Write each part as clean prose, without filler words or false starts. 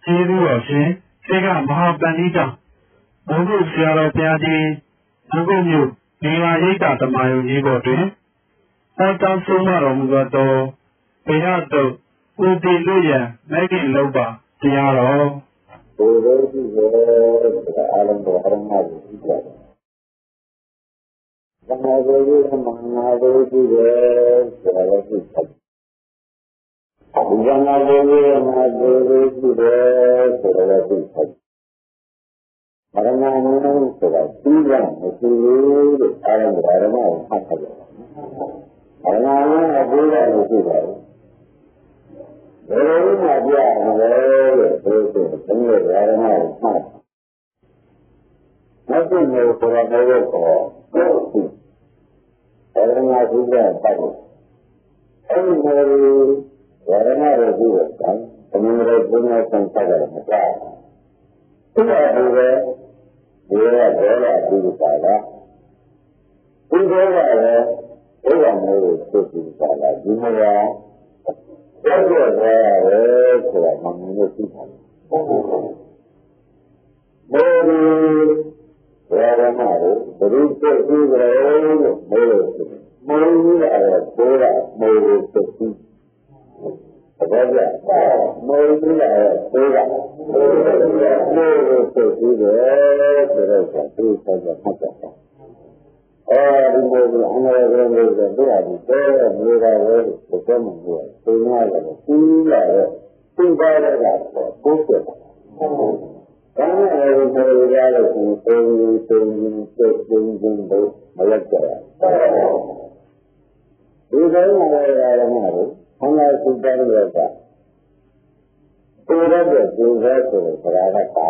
ကျေးဇူးတော်ရှင်စေကမဟာပန္နိတဘုဟုဆရာတော်ဘုရားကြီးဘုဟုမြို့ဒီမာရိတ်တာတမယုံကြီးပေါ်တွင်ဟောကြားဆုံးမတော်မူသောဘုရားတော်ဦးတည်လို့ရန်မဲ့ခင်လုံးပါတရားတော်ဘုရားကြီးရဲ့အားလုံးတော်အရမကိုကြည့်ကြတယ်။ဘာသာရေးမနာလို့ကြည့်တယ်ဆိုတာလည်းသိတယ်။ဒီကနေ့ရေးမှာဒီလိုကြည့်တယ်ဆိုတာလည်းသိတယ်။မရဏမျိုးဆိုတာပြီးရမရှိဘူးလို့အားလုံးတော်အရမကိုဖတ်တယ်။မရဏမျိုးအပြီးရမရှိပါဘူး။ဘယ်လိုမှပြရမလဲလို့ဆိုတော့ဘုရားရဟန်းကိုမှတ်မသိလို့ဆိုတော့လည်းကောအဲဒီမှာဒီကပတ်လို့အဲဒီလိုရဟန်းရဲ့ဒီကတမန်တော်ဘုရားဆံပတ်တယ်မကြောက်ဘူးဒီလိုပဲဒီရဒေါ်လာဒီပါလားဒီဒေါ်လာလည်းဘုရားမျိုးကိုသိပြီးပါလားဒီမှာတော့ဘယ်လိုလဲဆိုတာမှမလို့သိပါဘူးဘယ်လိုရဟန်းကိုဘယ်လိုသိပြီးကြလဲလို့မေးလို့မေးလို့ရတယ်ဘုရားမေးလို့သိပြီးဘာကြမေးလို့ရတယ်ဘုရားမေးလို့သိပြီးတယ်ဆိုတော့သူဆက်ကြဖတ်ကြတယ်အဲဒီလိုအမှန်တကယ်လို့ဆိုတော့ဒီတော့နေတာပဲဘယ်မှမဟုတ်ဘူး။သိရတယ်ပြီးရတယ်သိပါရတာကိုကိုယ်ကဘာနဲ့လဲဆိုရလို့ဒီပုံတို့မရက်ကြ။ဒီတိုင်းမှာလည်းမှာလို့ဘုရားစုတယ်ရတာကိုယ်ရဲ့ဒီဇာတ်ကိုဆရာကပါ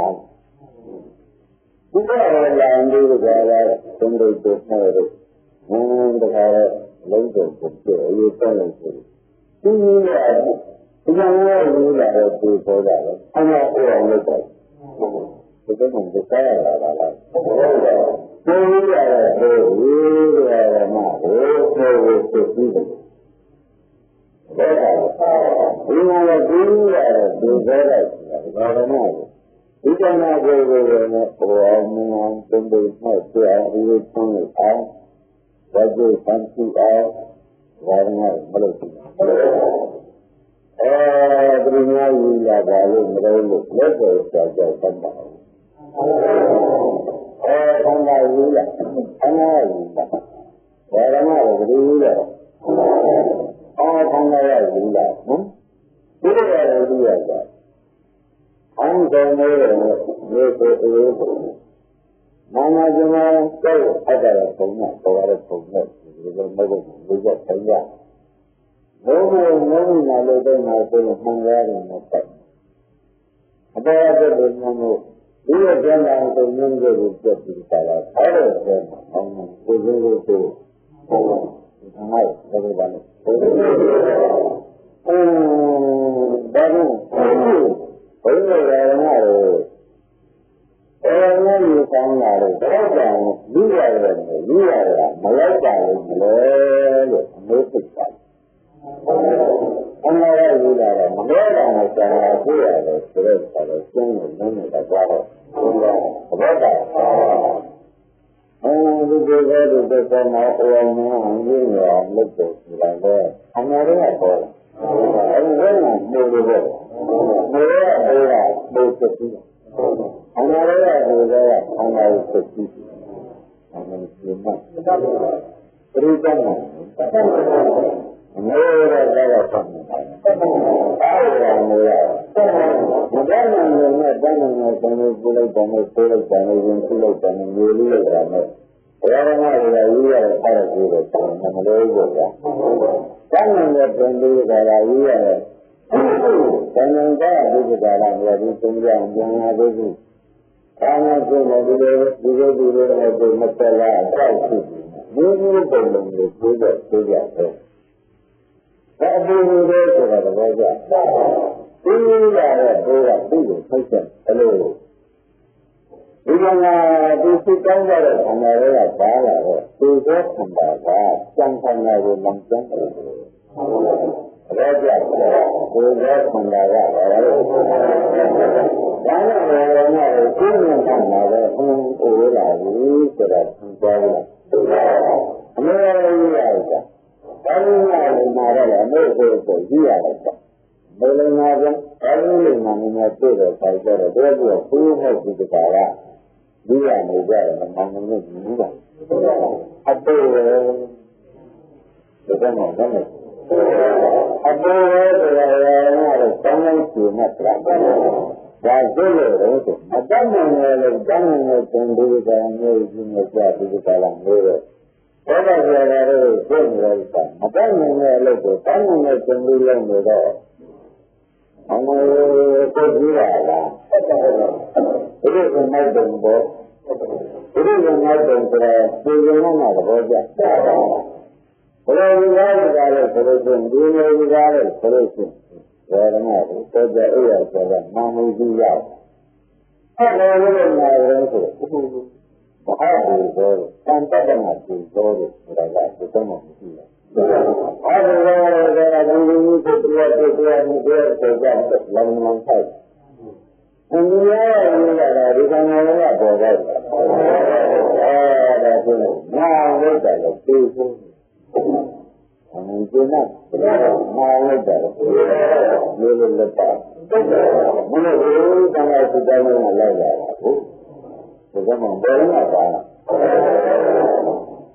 ဘုရားရဲ့လမ်းလေးကလည်းသုံးလို့ပို့မယ်လို့တခါတော့လုံးစုံပို့တယ်အရေးဆုံးလို့ဆိုဒီနည်းနဲ့ဒီကံရဲ့လူလာတော့ဒီပေါ်တာလေအမှန်ကိုအောင်လုပ်တယ်ဒီကိစ္စကိုကြားရတာလားဒီလိုရတဲ့ဟိုရရမှာဟိုဆိုပြီးတယ်ဒါကဒီမှာလည်းဒီရတဲ့ဒီပေါ်တာဘာလို့လဲဒီကနေ့ကိုယ်ကိုယ်နဲ့ဟိုအောင်မင်းတုံးတုံးနဲ့ပြောင်းပြီးဆုံးလို့အောင်ဘာကြိုးဆန်းစုအောင်ဘာမှမလုပ်ဘူးအဲဒီများယူလာပါလို့မလို့လက်ပေါ်ကြောက်ကြောက်တတ်ပါဘူးခန္ဓာယူလာခန္ဓာယူလာဘာမှမလုပ်ဘူးလေခန္ဓာယူလာနော်ဒီလိုရလို့ရတာအင်းဆုံးလို့မျိုးကိုအေးဖို့နာမကျမတော့အကြရပုံနဲ့ပေါ်ရတဲ့ပုံနဲ့ဒီလိုမဟုတ်ဘူးဒီကဆိုင်ရဘုံဘုံငုံနာလို့တော့မှာဆိုလို့မှန်ရတယ်မဟုတ်အပေါ်အတဲ့ဘုံမျိုးဒီရဲ့ကျမ်းစာကိုမြင်ကြည့်ပြပြီးပါလားအဲ့ဒါဆိုအောင်ကိုယ်ကိုယ်ကိုဟောဒီကနေ့ဘယ်လိုပါလဲဒါလို့ဘုရားရဟန်းကိုအဲဒီလိုကောင်းလာတော့တော့ကြောင့်လူရတယ်လူရတာမလိုက်ပါဘူးလေလို့အမေးဖြစ်တာအမှန်တရားလူလာတော့မလဲတာနဲ့ကျန်တာပြရတယ်ဆိုတော့လည်းကျင်းလို့လုံးနေတာကြတော့ဘုရားဘောတာအဲဒီလိုပဲဒီတော့မှအိုအောင်အောင်ရင်းရလုပ်တယ်ဆိုတာလေအမှန်တရားပေါ်အဲဒီကမို့လို့ပဲမိုးရအေးတာပို့ဖြစ်ပြီးအမှန်တရားကိုလည်းအမှန်ကိုဖြစ်ပြီးအမှန်ကိုမှတ်ပြိတ္တနာအမေရတဲ့ကတော့ဆက်နေတာအားရမေးရမတန်းနိုင်နဲ့တန်းနိုင်နဲ့ဆံလို့ပြလိုက်တယ်နဲ့ဆိုလိုက်တယ်နဲ့ရင်ပြလိုက်တယ်နဲ့မျိုးလေးလိုက်တယ်နဲ့ဘယ်ရမှာလဲရေးရတဲ့အားရကိုတော့မလို့ဘူးကွာတန်းနိုင်တဲ့ပြန်ပြီးကြတာရေးရတယ်တန်တန်ကဒီကလာမြတ်ဒီသုံးကြအောင်ပြန်လာသေးဘူး။ဘာမှကျိုးမဒီလိုလည်းကိုမဆက်လာအတော့ရှိဘူး။ဒီလိုပုံလုံးကိုပြောကြတယ်။ဒါအတူတူပဲဆိုတာတော့ကြာ။ဒီလိုရတဲ့ဘုရားသူ့ကိုဖိတ်တယ်အဲ့လိုဒီကဒီစိတ်ကောင်းတဲ့ခန္ဓာတွေကပါလာတော့ဒီသောခန္ဓာကစံခန္ဓာကိုလမ်းကျန်းတယ်။အဲ ဘောကြကိုယ်ရောခန္ဓာရပါလားဒါနဲ့ဘယ်လိုလဲကိုယ်ဉာဏ်ကလာတော့အိုးလာပြီဆိုတာသင်ကြားရအမေရိကန်ကြီးရတာဒါလည်းမှာတော့အမေကိုယ်ကိုကြည့်ရတယ်ဘယ်လိုမှပြန်ဒါလည်းမှမင်းတို့တဲ့ပိုက်ကြတော့ဘယ်လိုဘူးဟုတ်ဒီကကဒီရနေကြတယ်မမှန်ဘူးဘူးပါအတူတူဒါမှမဟုတ်အတူတူလည်းတောင်းလိုက်ပြီနဲ့ပြတ်ဒါသိလို့တော့အတတ်နိုင်တယ်လို့တောင်းနေတယ်ဒီကံမျိုးကြီးနဲ့ကြာဒီကလာမျိုးတော့ဘာသာစကားတွေသိနေတယ်အတတ်နိုင်တယ်လို့တောင်းနေတဲ့သင်္ပြီးလုံးနေတော့အမေကိုကြည့်ရလားဒီကမိုက်တယ်ဘောဒီကမိုက်တယ်ဆိုတော့ဒီကမှာတော့ကြာဘယ်လိုလဲဆိုတော့ဆိုလို့ရှိရင်ဒီလိုကြတယ်ဆိုလို့ရှိရင်ဝေဒနာကိုတောကြအိယာဆိုတာနာမည်ကြီးရောက်အဲ့ဒါလည်းနာရဲဆိုဘာလို့ဆိုတန်တတ်မှာသူတော်တယ်ဆိုတာကဒီတော့မှမရှိဘူးအဲ့ဒါလည်းဒီလိုမျိုးကိုပြောဆိုကြတယ်လမ်းလမ်းဆိုင်ဘုရားရဲ့ဉာဏ်ကဒီကံတော်ကပေါ်တော့အဲ့ဒါဆိုနာလို့တယ်လို့ပြောဆိုအမှန်ကျနာမာလိုက်တယ်လို့လည်းလက်ပါဘုရားကိုတန်ခါစတိုင်းမှာလိုက်ရတာကိုဒါကမှဘယ်လိုမှပါတော့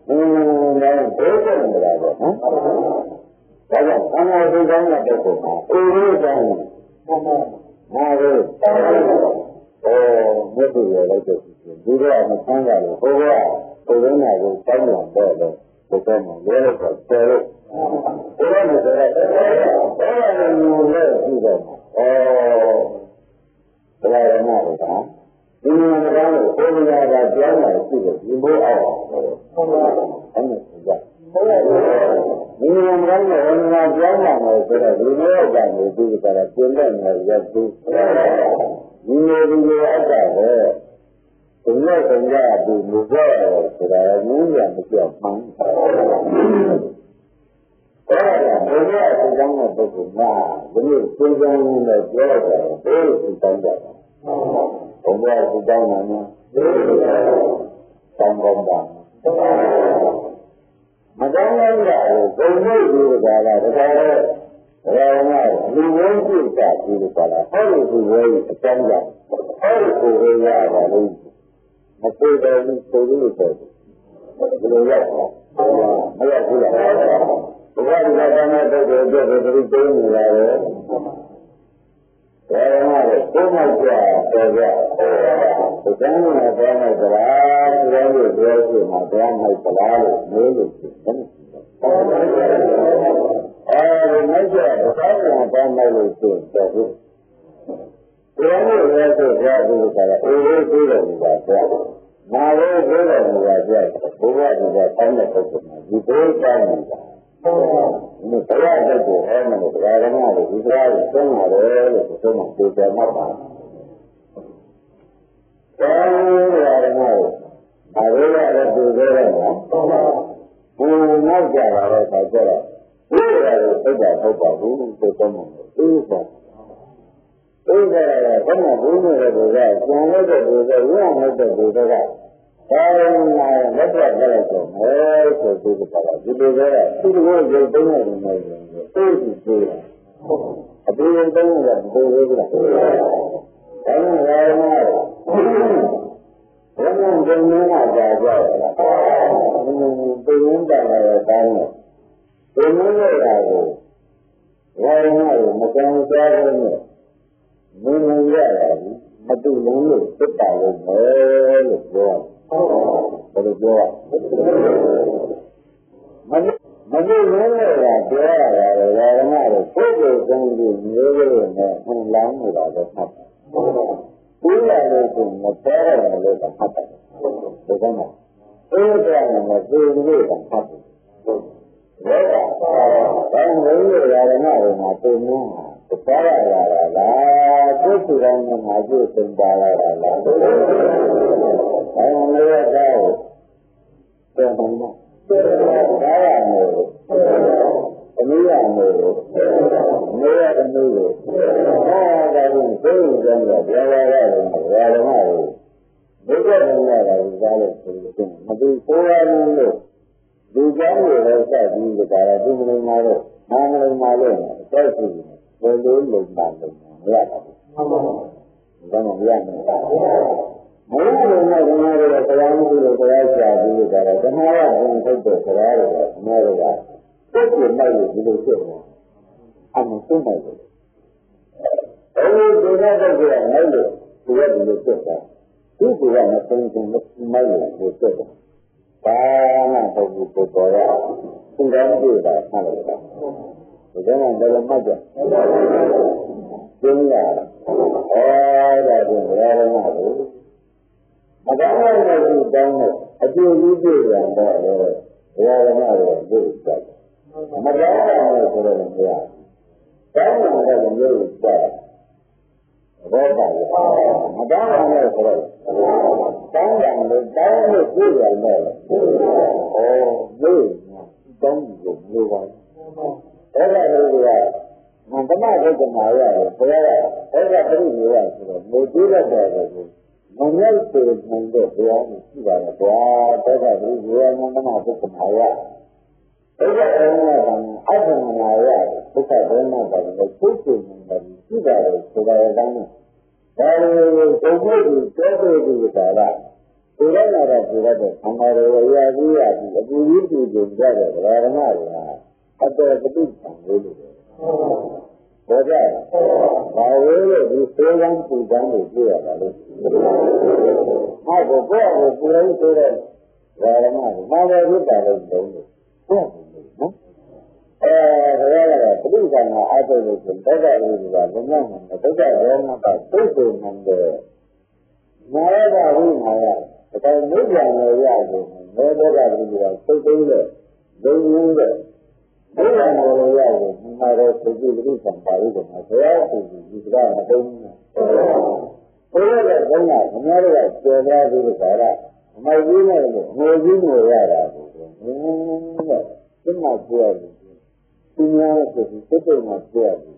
ဘယ်လိုလဲဘယ်လိုလဲတော့နော်ဒါကြောင့်အမှန်စတိုင်းမှာတော့အိုးလေးတိုင်းမာလို့မြတ်ကြီးရလိုက်တဲ့ဒီကမဆန်းကြလို့ဘုရားကိုယ်ရင်းနာကိုတောင်းလာတော့တယ်ဘုရားမှာလဲတော့ဆယ်လို့ဘုရားနဲ့ဆိုတော့ဘယ်လိုလဲပြီးတော့ဘုရားရမလို့ကဒီမှာကတော့ဘုရားကပြောင်းလာရှိတယ်ဒီဘိုးအောင်ဟုတ်ပါဘူးအဲ့ဒါဆိုကြဒီမှာကတော့ဘုရားပြောင်းလာတယ်ဆိုတော့ဒီလိုကနေဒီကတည်းကပြင်တဲ့နေရာသူဒီလိုဒီလိုအပ်တာပဲဘုရားကဒီလူကြောက်ဆိုတာနည်းရမပြောင်းမှန်းအဲ့ဒါဘုရားအကြောင်းနဲ့ပုဂ္ဂိုလ်မှာဒီလိုစဉ်းစားနေတော့ပြောတယ်ဘယ်လိုစဉ်းစားကြလဲဘုရားအကြောင်းနဲ့တောင်းကောင်းတာမတောင်းလိုက်ရဘူးဘုံမို့ဒီကလာတခါတော့ဘာဝနာလူဝိုင်းကြည့်တာဒီကလာဟောဒီလူဝိုင်းအကြောင်းကြောင့်ဟောဒီကိုရရတာလို့မပြေတယ်ဆိုလို့ဆိုဒီလိုရောက်တော့မရဘူးလားဘုရားကလည်းတော့တဲ့အတွက်ဒီလိုသိနေရတယ်။ဒါမှမဟုတ်ဘုမကြတော့ကြ။ဒီကံနဲ့ဘာနဲ့ကြလားဒီလိုပြောရှိမှတရားမိုက်ကြလားလို့မေးလို့ရှိတယ်။အဲဒီမိုက်ကြဘာနဲ့ဘာမိုက်လို့ရှိတယ်ဘူး။ဒီလိုလည်းဆိုကြတယ်ကလည်းအိုးလေးပြေးတယ်ဆိုတာကြာ။နာလေးပြေးတယ်ဆိုတာကြာ။ဘုရားကတောင်းတဲ့ပုဂ္ဂိုလ်မှာဒီပြေးတိုင်းနေတာဒီတရားတက်ကိုဟောမယ်လို့ဒါရမလို့ဒီတရားကိုသုံးရတယ်လို့ဆိုမှပြေတယ်မှတ်ပါတရားရမလို့ဒါလေးရတယ်ပြေတယ်နော်ဘုံနောက်ကြလာတော့ဒါကြတော့ဒီတရားကိုသိတာဟုတ်ပါဘူးဆိုတော့မှအေးပါအေးတယ်ဘယ်မှာဘုန်းကြီးတွေကကျန်လို့တဲ့ဒီကရအောင်လို့တဲ့ဒီကဒါလည်းလက်ပြလိုက်တော့မယ်ဆိုပြီးတော့ဒီလိုပဲသူတို့ရုပ်သိမ်းနေတယ်လို့သိပြီပြောတာအတူတူသိမ်းနေတာဒီလိုပဲဒါနဲ့လည်းဘယ်လိုကျင်းနေတာကြာကြတယ်ဒီလိုတာလည်းတိုင်းတယ်ဒီလိုရတာကိုဝါရဏကိုမကံစားဘဲနဲ့မင်းမရတာမတူလုံးလို့သိတာလို့ပဲလို့ပြောဘယ်လိုပြောမနေ့လည်းပြောရတယ်ဝါရမတို့ပုဂ္ဂိုလ်ကောင်းကြီးမျိုးတွေနဲ့ဟန်လောင်းနေတာပဲမှတ်တယ်။ဘုရားလို့ဆိုမပြောရတယ်လို့မှတ်တယ်။ဒါကမှအေးတယ်နဲ့ဒီလိုကမှတ်တယ်။ဒါကဘာလို့လဲဝါရမတို့မှာပုံမှန်သွားရတာလားကိုယ်စီတိုင်းမှာကြည့်သင်ပါလာတာလားဘာလို့လဲတော့ပြန်ပါဒါရမယ်အနည်းရမယ် ဒီကိုယ်ရင်းလို့ဒီကြောင့်လည်းစပြီးကြတာဒီမင်းသားတို့နာမည်မှာလို့တိုက်စီဘယ်လိုလုံတာလဲမရပါဘူးဟုတ်ပါဘူးဒါမှမရနိုင်ပါဘူးမရနိုင်တဲ့ဓမ္မတွေတရားမှုတွေတရားရှာပြီးကြတာဓမ္မရအောင်ထုတ်တဲ့တရားတွေအများကြီးကစိတ်ကိုမိုက်လို့ဒီလိုဖြစ်နေအမှန်ဆုံးမိုက်တယ်အဲဒီဒေသတုတ်ကလည်းလို့ဒီရက်ဒီလိုဖြစ်တာဒီကမဆုံးဆုံးမိုက်လို့ဖြစ်တယ်ဘာမှမဟုတ်ဘူးပေါ်ပေါ်ရသင်္ကန်းပြေတာဆက်လိုက်တာဒါကြောင့်လည်းမှတ်ကြကျင်းရဒါပြင်ဘုရားတော်မှာလို့မကောင်းတဲ့သူတောင်းတော့အကျိုးကြီးပြေရတော့ဘုရားတော်မှာလို့ပြေတယ်မကောင်းတဲ့ဆိုတော့ဘုရားတောင်းတဲ့မျိုးကိုကြားဘောပါမကောင်းတဲ့ဆိုတော့တောင်းတယ်လို့တောင်းလို့ပြေရတော့မျိုးတောင်းလို့မျိုးပါအဲ့ဒါလေးကမန္တမဒုက္ခမာရတယ်ဘုရားအဲ့ဒါပြိနေရဆိုတော့မေတိရတဲ့ကိုမမြတ်စေနိုင်တဲ့ဘုရားကိုရှိပါတယ်ကွာဒုက္ခပြိနေရမန္တမဒုက္ခမာရဒုက္ခဘုံကအတ္တနာရဒုက္ခဘုံမှာလည်းပုဂ္ဂိုလ်မှန်တယ်ရှိပါတယ်ဆိုတော့ဒါနဲ့ဒါလိုပုဂ္ဂိုလ်ကိုတောတဲ့ဒီကလာဒီရနာတော့ဒီရတဲ့သံဃာတော်ရာကြီးရပြီးအပူကြီးပြည်ကြတဲ့ဗလာဓမ္မတွေဟာအတ္တပฏิပံလို့ဘောကြဘာဝဲလို့ဒီစေကံပူကံကိုပြရတာလို့ဟောကိုကိုယ်ကိုပူရင်းဆိုတဲ့ဗလာဓမ္မတွေမာဝဲဝိတ္တလို့တုံးတယ်ဟုတ်နော်ဒါရတာပฏิပံကအတ္တလို့ဆိုဒုက္ခလို့ဆိုတာဘုံမှာဒုက္ခရောမှာပုဂ္ဂိုလ်မှန်တယ်နာရတာဝိမာယဒါကမြညာနဲ့ရတယ်မေဘောဂတိကစိတ်သိမ်းတဲ့လုံရင်းတဲ့မြညာနဲ့ရတယ်ဒီမှာတော့စိတ်ကြည့်တိဆံပါလို့ကဘုရားကိုဒီကမတုံးဘူးဘုရားရဲ့ဘုန်းကဘုရားရဲ့ကျေသွားပြီးတော့ဒါကအမိုက်ကြီးနဲ့ငိုကြီးငိုရတာကိုတဲ့ဒီမှာပြောရတယ်ဒီများရဲ့စိတ်စိတ်မှာပြောရတယ်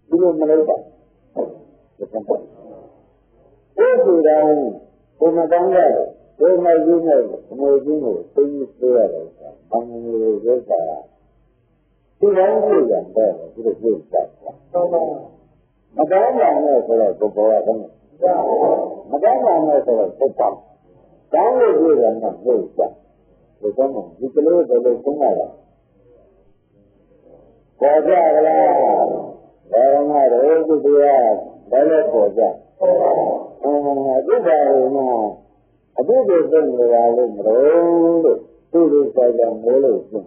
ဒီလိုမလုပ်ပါဘူးဒါကဘုရားဘုမကောင်းရတယ်ဘုမကြီးနဲ့အမွေကြီးကိုသိသိရတယ်။ဘာမှမလုပ်ရတာ။ဒီတိုင်းကြည့်ရတယ်ဒီလိုကြည့်တာ။မကောင်းတာနဲ့ဆိုတော့ကိုယ်ပေါ်ရတယ်။မကောင်းတာနဲ့ဆိုတော့စိတ်ကောင်း။ကောင်းလို့ကြည့်တယ်နဲ့ပြည့်တာ။ဒီကောင်းဒီကလေးတွေလို့ဆုံးတာ။ပေါ်ကြလား။ဘာမှတော့ဒီတရားဘာလို့ပေါ်ကြ။အတုပါရုံမှာအတုတွေသိနေတာလို့မလို့သူ့လိုဆိုင်တယ်မိုးလို့ပြင်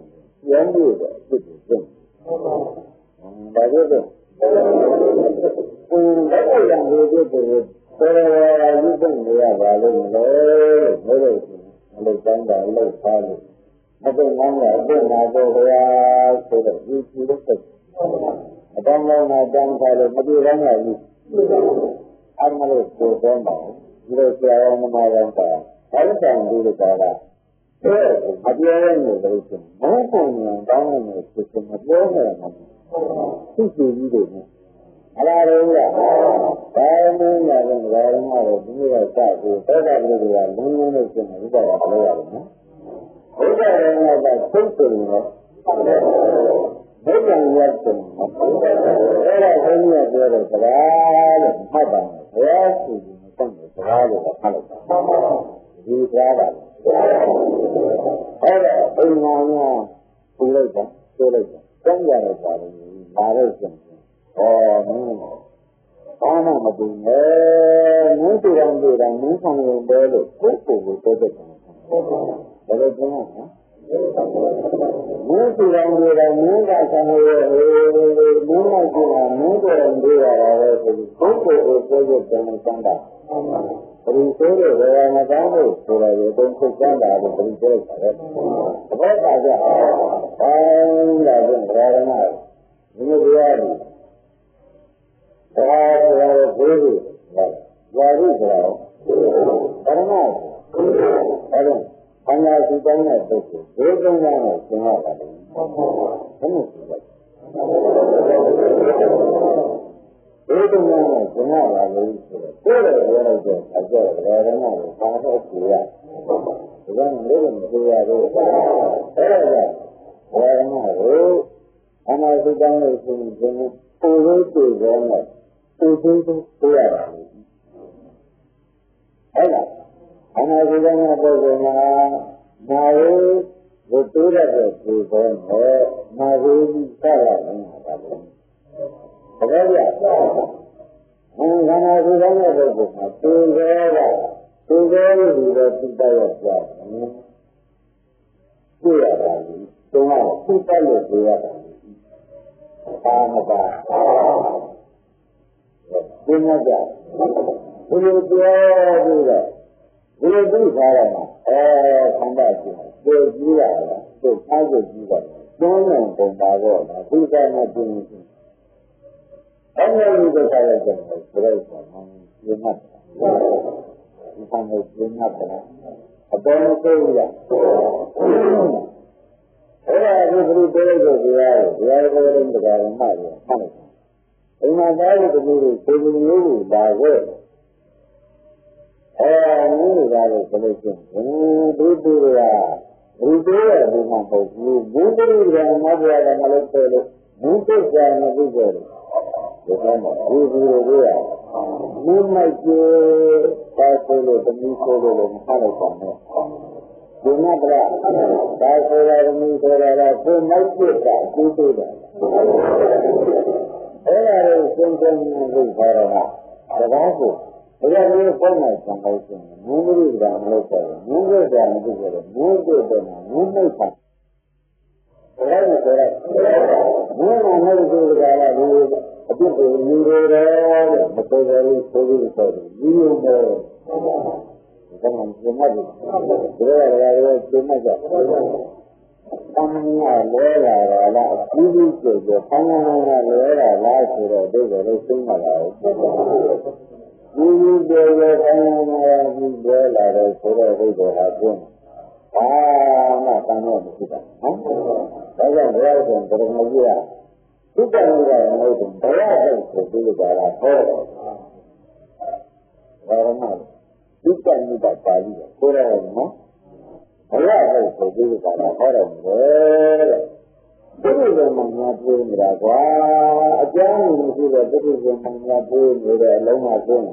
ရမ်းပြီးတော့အတုတွေသိဒါကြောင့်ဒါကိုရံလို့ဒီလိုတော်တော်ယူသိနေရပါလို့မလို့မလို့တိုင်းတာလို့ထားလို့မသိငန်းကအတုနာတော့ဘုရားဆိုတော့ဒီလိုသက်အတောင်းကောင်းတာတန်းထားလို့မပြေတိုင်းရဘူးအမှန်လို့ပြောတော့မှာဒီလိုဆရာတော်မှာတော့ပါအဲ့ဒါဒီလိုပါလားအပြောရင်းလို့ပြောချင်မဟုတ်ဘူးညာတောင်းနေဖြစ်ချင်မပြောနဲ့သူ့ကြည့်ပြီးတယ်အလားတူကဘာမှမရဘူးဘာမှမရဘူးဒီလိုကစပြီးသောတာပတိကလုံးလုံးနဲ့ကျင်တယ်ဥပဒါမလုပ်ရဘူးနော်ဥပဒါရောကသိတယ်နော်ဘုရားရဲ့ကျင်အဲ့ဒါဘုရားပြောတဲ့စကားလို့မှတ်ပါမယ်ဘုရားရှိတယ်စစကားလို့မှတ်လိုက်တာဒီစကားပါအဲ့ဒါအိမ်မှာပူလိုက်တာဆိုလိုက်တာကျမ်းရတဲ့ပါလို့လာတော့ကျင်ဩမင်းဘာမှမပူနဲ့မင်းတူတော်တူတော်မင်းဆောင်ရုံပဲလို့ကိုယ်ကိုယ်ကိုတိုးတက်တယ်ဘယ်လိုပြောလဲနော်မင်းတူတော်တူတော်မင်းကဆောင်ရုံပဲမင်းလိုက်ကြတာမင်းတော်တူရတာပဲဆိုပြီးကိုယ်ကိုယ်ကိုတိုးတက်တယ်စမ်းတာဘယ်ဆိုရဲဘယ်မှာကောင်းလို့ဆိုရရင်တုံးခုတ်ကြတာလို့ဘယ်လိုပြောလဲသဘောပါကြအောင်လာကြတယ်ဗราဏဒီလိုပြောရတယ်ဒါဆိုရဘိုးကြီးဝါရုဆိုတော့ဗราဏအဲ့တော့ဘင်္ဂါစီတိုင်းတဲ့ပုဂ္ဂိုလ်ဘိုးကုန်းကနဲ့သင်ရတာလေဘယ်လိုဆိုလဲဘိုးကုန်းကနဲ့သင်ရတာလေဆိုတော့ကိုယ်လည်းပြောလိုက်တဲ့အကြောင်းဗราဏကိုပါတော့ကြည့်ရ ဒါကလည်းမသိရဘူးအဲ့ဒါကဝါရမကိုအနာသိတမ်းလို့ဆိုရင်ပူလို့တွေ့ကြတယ်ပူသိသိတွေ့ရတာအဲ့ဒါအနာသိတမ်းတဲ့ပုဂ္ဂိုလ်မှာနာရီကိုတိုးရတဲ့ပူသောနဲ့နာရီကြီးစရနေတာပါဘယ်လိုလဲခန္ဓာကိုယ်ကောင်းတဲ့ပုဂ္ဂိုလ်မှာသူရဲ့ကသူရဲ့လူတွေသိတတ်ရကြတယ်တွေ့ရတာဒီတော့သိတတ်လို့တွေ့ရတာပါမပါဒီမှာကြဘယ်လိုပြောပြီးတော့ဒီလိုသိထားရမှာခန္ဓာရှိတယ်ကြည့်ရတာသူ့အားကိုကြည့်တော့သုံးလုံးပုံပါတော့သိတတ်မှပြင်းပြင်းအဲ့ဒီလိုကြရတဲ့ဆိုတော့ဒီမှာဒီကံကိုပြင်းနေတာအပေါ်သိရအဲ့ဒါဒီလိုပြောလို့တရားကိုလည်းတရားမှတ်ရတယ်မှတ်တယ်အိမ်မှာသားတဲ့တူတွေကိုယ်မျိုးကိုလာခဲ့မျိုးလာလို့ဆိုလို့ရှိရင်ဒီတူတွေကဒီတူရဲ့ဒီမှာပုံဘူးဘူးတူတွေကမဘွားကမလို့ဆိုလို့ဘူးတူကမပြီးကြတယ်ဒီကမှာဒီတူတွေကမင်းမိုက်ကျေပါဆိုလို့တမီးဆိုလို့မထားလိုက်ပါနဲ့ဒီမှာကဒါဆိုရမီဆိုရတာကိုမိုက်ပြတာကျူးတွေ့တယ်အဲ့ဒါကိုစဉ်းစားနေလို့ခေါ်တော့တာဒါကိုဘယ်လိုပုံမှန်ဆံလို့ရှိရင်မင်းတို့ကမလို့ဆိုရင်မင်းတို့ကမသိကြတယ်မင်းတို့ကမင်းမိတ်ပါဘယ်လိုဆိုရဲမင်းကမလို့ဆိုတာကဒီအပြစ်ကိုယူရတယ်မတော်တယ်လို့ဆိုပြီးဆိုတယ်ယူရတယ်ဒါမှမဟုတ်ဒီမှာဒီလိုကျင်းကြတမန်ရလဲလာတာလားအပြီးပြီးဆိုတော့တမန်ရလဲလာလားဆိုတော့ဒီလိုလေးသိမှလာတယ်ဒီလိုပဲတမန်ရပြီးလဲလာတယ်ဆိုတော့ဒီလိုဟာကျင်းဘာမှတန်တော့မရှိတာနော်ဒါကြောင့်ဘုရားရှင်ဘုရားမကြီးကသုတ္တန်ရမလို့ဘုရားဟုတ်ဆိုပြီးကြတာဟောဘာမှသုတ္တန်မြတ်ပါဠိကိုခေါ်ရတယ်နော်ဘုရားဟုတ်ဆိုပြီးကြတာဟောတယ်တဲ့ဒီလိုမှငါပြေးနေတာကွာအကြောင်းမရှိတဲ့ဒီလိုမှငါပြေးနေတဲ့အလုံးမကျင်း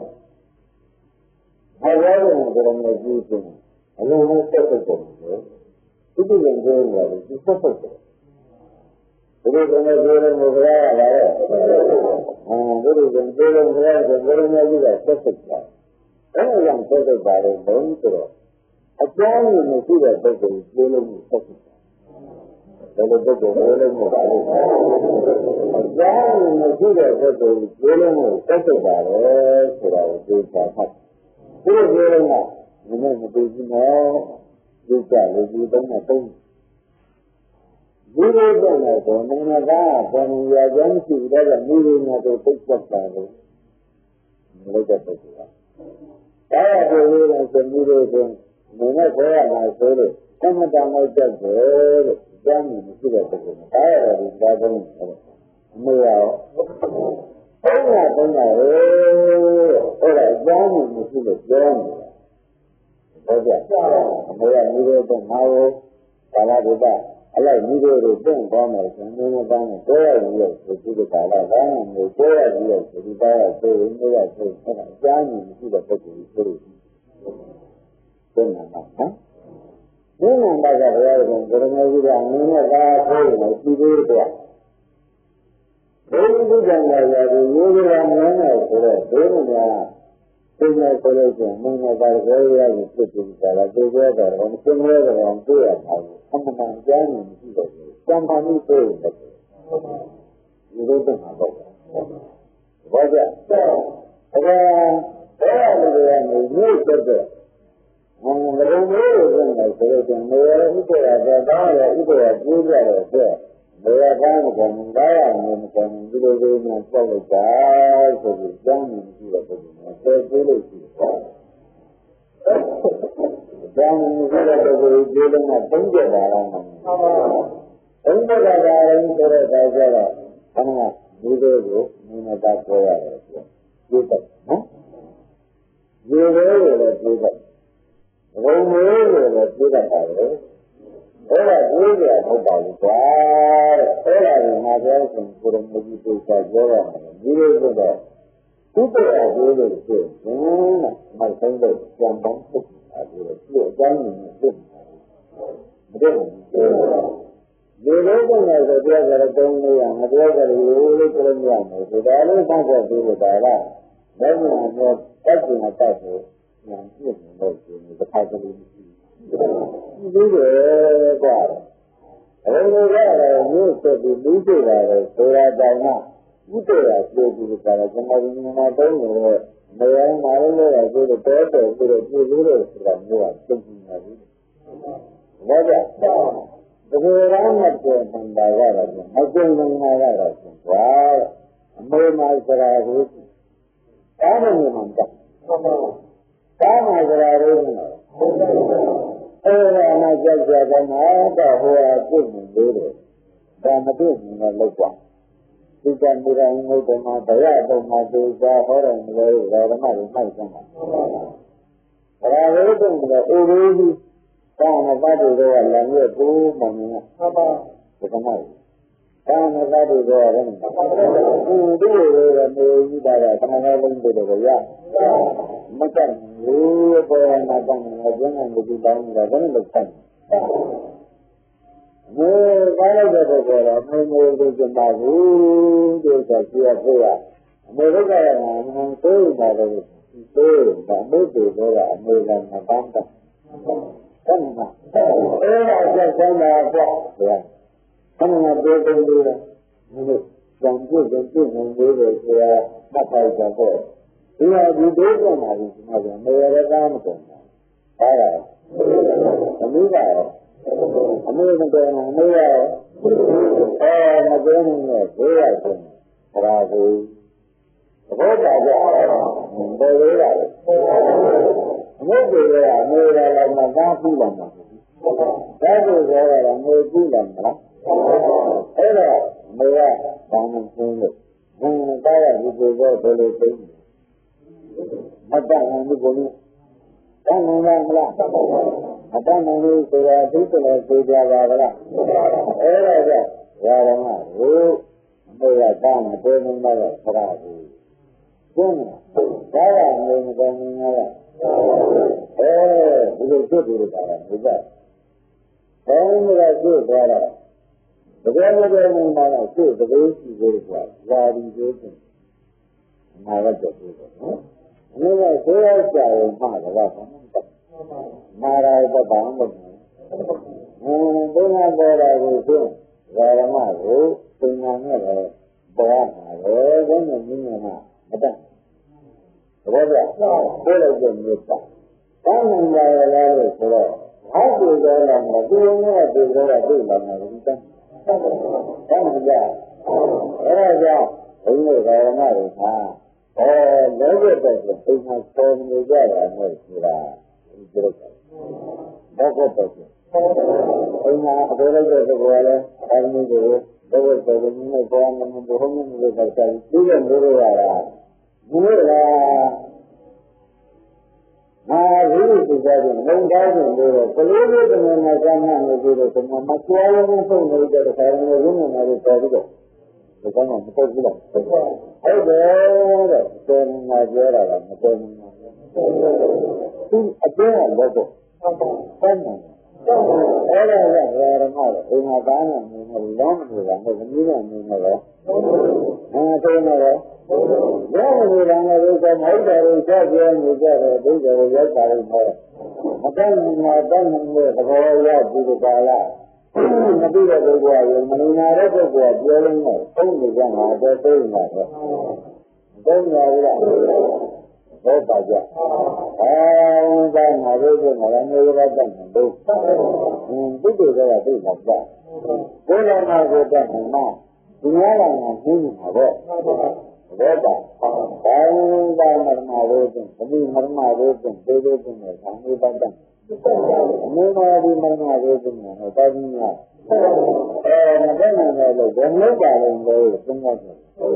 ဘုရားရှင်ဘုရားမကြီးကအလုံးနဲ့ဆက်ဆက်တယ်ဒီလိုလည်းပြောရတယ်ဒီဆက်ဆက်တယ်ဒီလိုကလည်းပြောလို့ဘုရားကလာတော့ဒီလိုကပြောလို့ဘုရားကဘုရားမကြီးကဆက်ဆက်တာအဲ့ဒါကြောင့်ဆက်ဆက်ပါတယ်ဘုန်းဆိုတော့အကြောင်းမရှိတဲ့ပုဂ္ဂိုလ်ပြောလို့ဆက်ဆက်တာဘယ်လိုပုဂ္ဂိုလ်ပြောလို့မပါလို့အကြောင်းမရှိတဲ့ပုဂ္ဂိုလ်ပြောလို့ဆက်ဆက်ပါတယ်ဆိုတာကိုသိချာဖတ်ဒီလိုပြောလို့ကမင်းမသိဘူးနော်ဒီကလေးဒီတော့နဲ့တုံးဒီလိုတော့လည်းဘုံနာကဘုံရကြမ်းရှိတဲ့ကမိရင်းနဲ့သိပတ်တာကိုမလုပ်တဲ့ပုဂ္ဂိုလ်ကဒါရကိုလေးတော့သမှုလို့ဆိုမင်းနဲ့ခေါ်ရမှာဆိုလို့သမတမောက်တတ်တယ်လို့ကျမ်းမြင်မရှိတဲ့ပုဂ္ဂိုလ်ဒါရတော့ဒီသာသုံးတယ်မရောဘုရားဟဲ့အဲ့ဒါကျမ်းမြင်မရှိလို့ပြောနေတယ်ဟုတ်ကြအမေကမိရိုးတော့ငါ့ကိုကာလဘုရားအဲ့လိုက်မိရိုးတွေပြန့်သွားမယ်ဆိုရင်မင်းသားနဲ့တွဲရပြီးလို့ဆိုဒီကာလဘာမှမဟုတ်တွဲရပြီးလို့ဆိုဒီကာလဆိုရင်မရဆိုအဲ့ဒါအကျမ်းကြီးမရှိတဲ့ပုဂ္ဂိုလ်ဆိုလို့ဘယ်မှာနော်ဒီနံပါတ်ကဘုရားရှင်ဘုရားကြီးကအင်းနဲ့သာဆိုရင်ဒီလိုတော့ဘုရားကြီးကလည်းရတယ်ရိုးရိုးမင်းနဲ့ဆိုတော့ဘုရားများသိနေဆိုလို့ရှိရင်မင်းနဲ့ပါဘယ်ရည်ဖြစ်ပြီးကြတာဒီပြောတော့မသိရဲတော့တွေ့ရတာအမှန်တန်ကြားနေမရှိတော့ဘူး။စံပါမှုတွေ့တယ်။ဒီလိုတော့မှာပေါ့။ဘာကြ။ဘယ်လိုလဲနေမြို့တက်တဲ့ဘုံလုံးမျိုးကိုနေဆိုတော့နေရဥပ္ပရာသာရဥပ္ပရာကျိုးကြတဲ့အတွက်ဘယ်ကမှမကောင်းဒါရမယ်မကောင်းဒီလိုလိုနဲ့ကြောက်လိုက်တာဆိုပြီးကြောင်းနေရှိတဲ့ပုံနဲ့ဆယ်ကျိုးလို့ရှိတယ်။ကြောင်းနေရှိတဲ့ပုံကိုကျိုးလုံးနဲ့သုံးကြတာလားမဟုတ်ဘူး။သုံးကြတာလည်းဆိုတဲ့အခါကျတော့ခဏဒီလိုကိုနည်းနည်းသားပြောရတယ်ကျိုးတယ်နော်။ဒီလိုလည်းကျိုးတယ် ဘုံမျိုးလို့လည်းပြောတတ်ပါလေအဲ့ဒါပြောကြမဟုတ်ပါဘူးကွာအဲ့ဒါကိုငါပြောရင်ကိုယ်တော်ကြီးပြောတာပြောရမယ်ဒီလိုဆိုတော့သူ့တော်အကျိုးလို့ဆိုရင်မိုက်ဆုံးတဲ့ကြံပေါင်းဖြစ်တာဒီလိုသူ့အကြောင်းကိုဖြစ်မတဲ့ဘူးဒီလိုပုံစံဆိုပြောကြတဲ့တုံးလေးကမပြောကြလို့လို့ပြောလို့ရမယ်ဒီဒါလေးစောင့်ကြည့်လို့ဒါကလည်းကတော့တက်ကျင်တဲ့တက်ကိုညာပြည့်နေလို့ဒီတစ်ခါတလေမရှိဘူးဒီလိုကွာအဲ့လိုကြတော့မြို့ဆက်ပြီးလူတွေလာတယ်ဆိုတာတောင်မှဥတ္တရာပြောပြီးကြတယ်ကျွန်တော်ဒီမှာတုံးနေတဲ့နေရာမှာလည်းလည်းဆိုတော့တော်တော်ဆိုတော့ပြည်လို့ဆိုတာမျိုးကသိနေပါဘူးဘာကြောင့်ဒီလိုရမ်းတဲ့ပုံစံကတော့မကျုံနေတာကတော့ကွာအမေမာစရာကိုတားနေမှာတားမှာစရာကိုအဲ့ဒါမှကြောက်ကြတယ်မှာတော့ဟိုဟာပြည့်နေသေးတယ်ဒါမပြည့်နေတော့လောက်ပါဒီကံဒီကံငုတ်တော်မှာတရားတော်မှာသေချာဟောတယ်လို့ဓမ္မတွေမှတ်စမ်းပါဒါလည်းတုံးတယ်အိုလေးကြီးသာမပတ်တွေတော့လည်းမြဲကိုမှန်နေဟုတ်ပါဒီကနေ့သာမပတ်တွေတော့လည်းဒီလိုပဲနေကြီးတာကခဏခဏလုံးတွေတော့ရမတတ်ဘူးပေါ်မှာတန်းနေကျင်းနေဒီတောင်းနေတာဘယ်လိုလုပ်ဆိုင်မေကားလိုက်တဲ့ပေါ်တော့မေမေတို့ကျမဘူးတို့ဆိုကြည့်ရပြရအမေတို့ကလည်းမန်ဆိုးပါတယ်ဆိုးတာဘုဒ္ဓတို့ကအမေကမပန်းတာအဲ့ဒါအဲ့ဒါဆက်ဆံတာပေါ့ဗျာအဲ့ဒါပြောကုန်လို့ဒီလိုကြံပြည့်နေလို့ဆိုတာမှတ်လိုက်ကြတော့ဒီဟာဒီဒုက္ခမှာဒီမှာကနေရတာမကုန်ဘူးအဲ့ဒါအမှုကတော့အမှုမတော်ဘူးအမှုရမပြောနေနဲ့ဘယ်ရဆုံးဒါကိုဘောကြကြတယ်လို့ရတယ်အမှုတွေကအမှုရလည်းမကားဘူးလားဒါကိုပြောရတာငွေကြည့်တယ်မလားအဲ့တော့မေကတောင်းနေလို့တားရဒီကိုတော့ဘယ်လိုသိမတတ်နိုင်ဘူးကိုတတ်နိုင်လားမလားမတတ်နိုင်ဘူးဆိုတာသိတယ်လို့ပြောကြပါဗလားအဲ့ဒါကြောင့်ယာရမကိုမေကတောင်းမပြောနေတော့ခရာဘူးကျင်းတာဒါကနေမကောင်းနေရဒီလိုဖြစ်ပြီးတာကဒီကဘယ်လိုလဲဖြစ်သွားတာတကယ်တကယ်နေတာကသူ့တကယ်ရှိသေးတယ်ကွာဇာတိကျိုးတယ်နာရတဲ့ပြေတယ်နော်ဒီကဆိုရကြရင်မှားတော့ဘာမှမတတ်နာရတဲ့ဘာမှမလုပ်ဘူးဘုရားပေါ်တာကိုဆိုဓမ္မကိုသင်္ကန်းနဲ့လည်းပေါ်မှာပဲဘယ်နဲ့နည်းနဲ့မတတ်ဘောပြပြောလိုက်တဲ့မြေတာတောင်းနိုင်ကြရလားလို့ဆိုတော့အောက်ကိုကြောလာမှာဒီလိုနဲ့ဒီလိုကသိလာမှာဒီတန်းတောင်းကြအဲ့ဒါကြောင့်ဘုန်းကြီးဓမ္မတွေမှာလောကတဲ့ပိဋကပေါ်နေကြတာနဲ့ဆိုတာဒီလိုဘောကတဲ့ပိဋကအပေါ်လိုက်တဲ့ကောလည်းအမှန်ကိုဘောကတဲ့နည်းနဲ့ပေါ်မှာဘုံမျိုးတွေပတ်တယ်ဒီလိုမျိုးရတာဒီလိုလားဒီလိုဆိုကြတယ်လုံသားတယ်လို့ကလေးလေးတမန်နဲ့ဆန်းနေပြီးတော့ကျွန်တော်မကျွမ်းလို့ဆုံးနေတဲ့ခါမျိုးရင်းနေတယ်ပေါ်ပြီးတော့ဒီကောင်ကမပေါ်ဘူးလားဟုတ်တယ်တဲ့တော်နေကြရတာမပေါ်ဘူးသူအကျဉ်းကတော့ဆန်းနေအဲ့ဒါကဓမ္မတော့ဒီမှာသားနဲ့နေနေလောင်းနေတာမဟုတ်ဘူးနည်းနဲ့နေနေတော့ဆိုနေတော့ရောင်းနေတာလည်းဆိုမဟုတ်တယ်ဆက်ပြောနေကြတယ်ဒုက္ခကိုရောက်တာလို့ပြောမတတ်နိုင်တာတတ်နိုင်တဲ့သဘောရောက်ပြီးတော့ပါလားမသိတဲ့ပုဂ္ဂိုလ်ကမနေနာတဲ့ပုဂ္ဂိုလ်ကပြောလို့နဲ့သုံးနေကြမှာတော့သုံးနေတာပဲသုံးနေရလားဘောပါကြဒါငါတို့ကငါလည်းမျိုးရတတ်တယ်တို့ပုဂ္ဂိုလ်ကသိတာကြဘုရားနာကိုတတ်တယ်မှာဒီများလာမှာသိနေတာပေါ့ဘောပါဘာသာမရမတို့ကဒီမရမတို့ကဒေဒေကနဲ့ဆံဝိပတ္တမေမာဒီမရမတို့ကနဲ့တာကြီးများမတတ်နိုင်လို့ဘယ်လိုပါလဲလို့သုံးရတယ်ဘု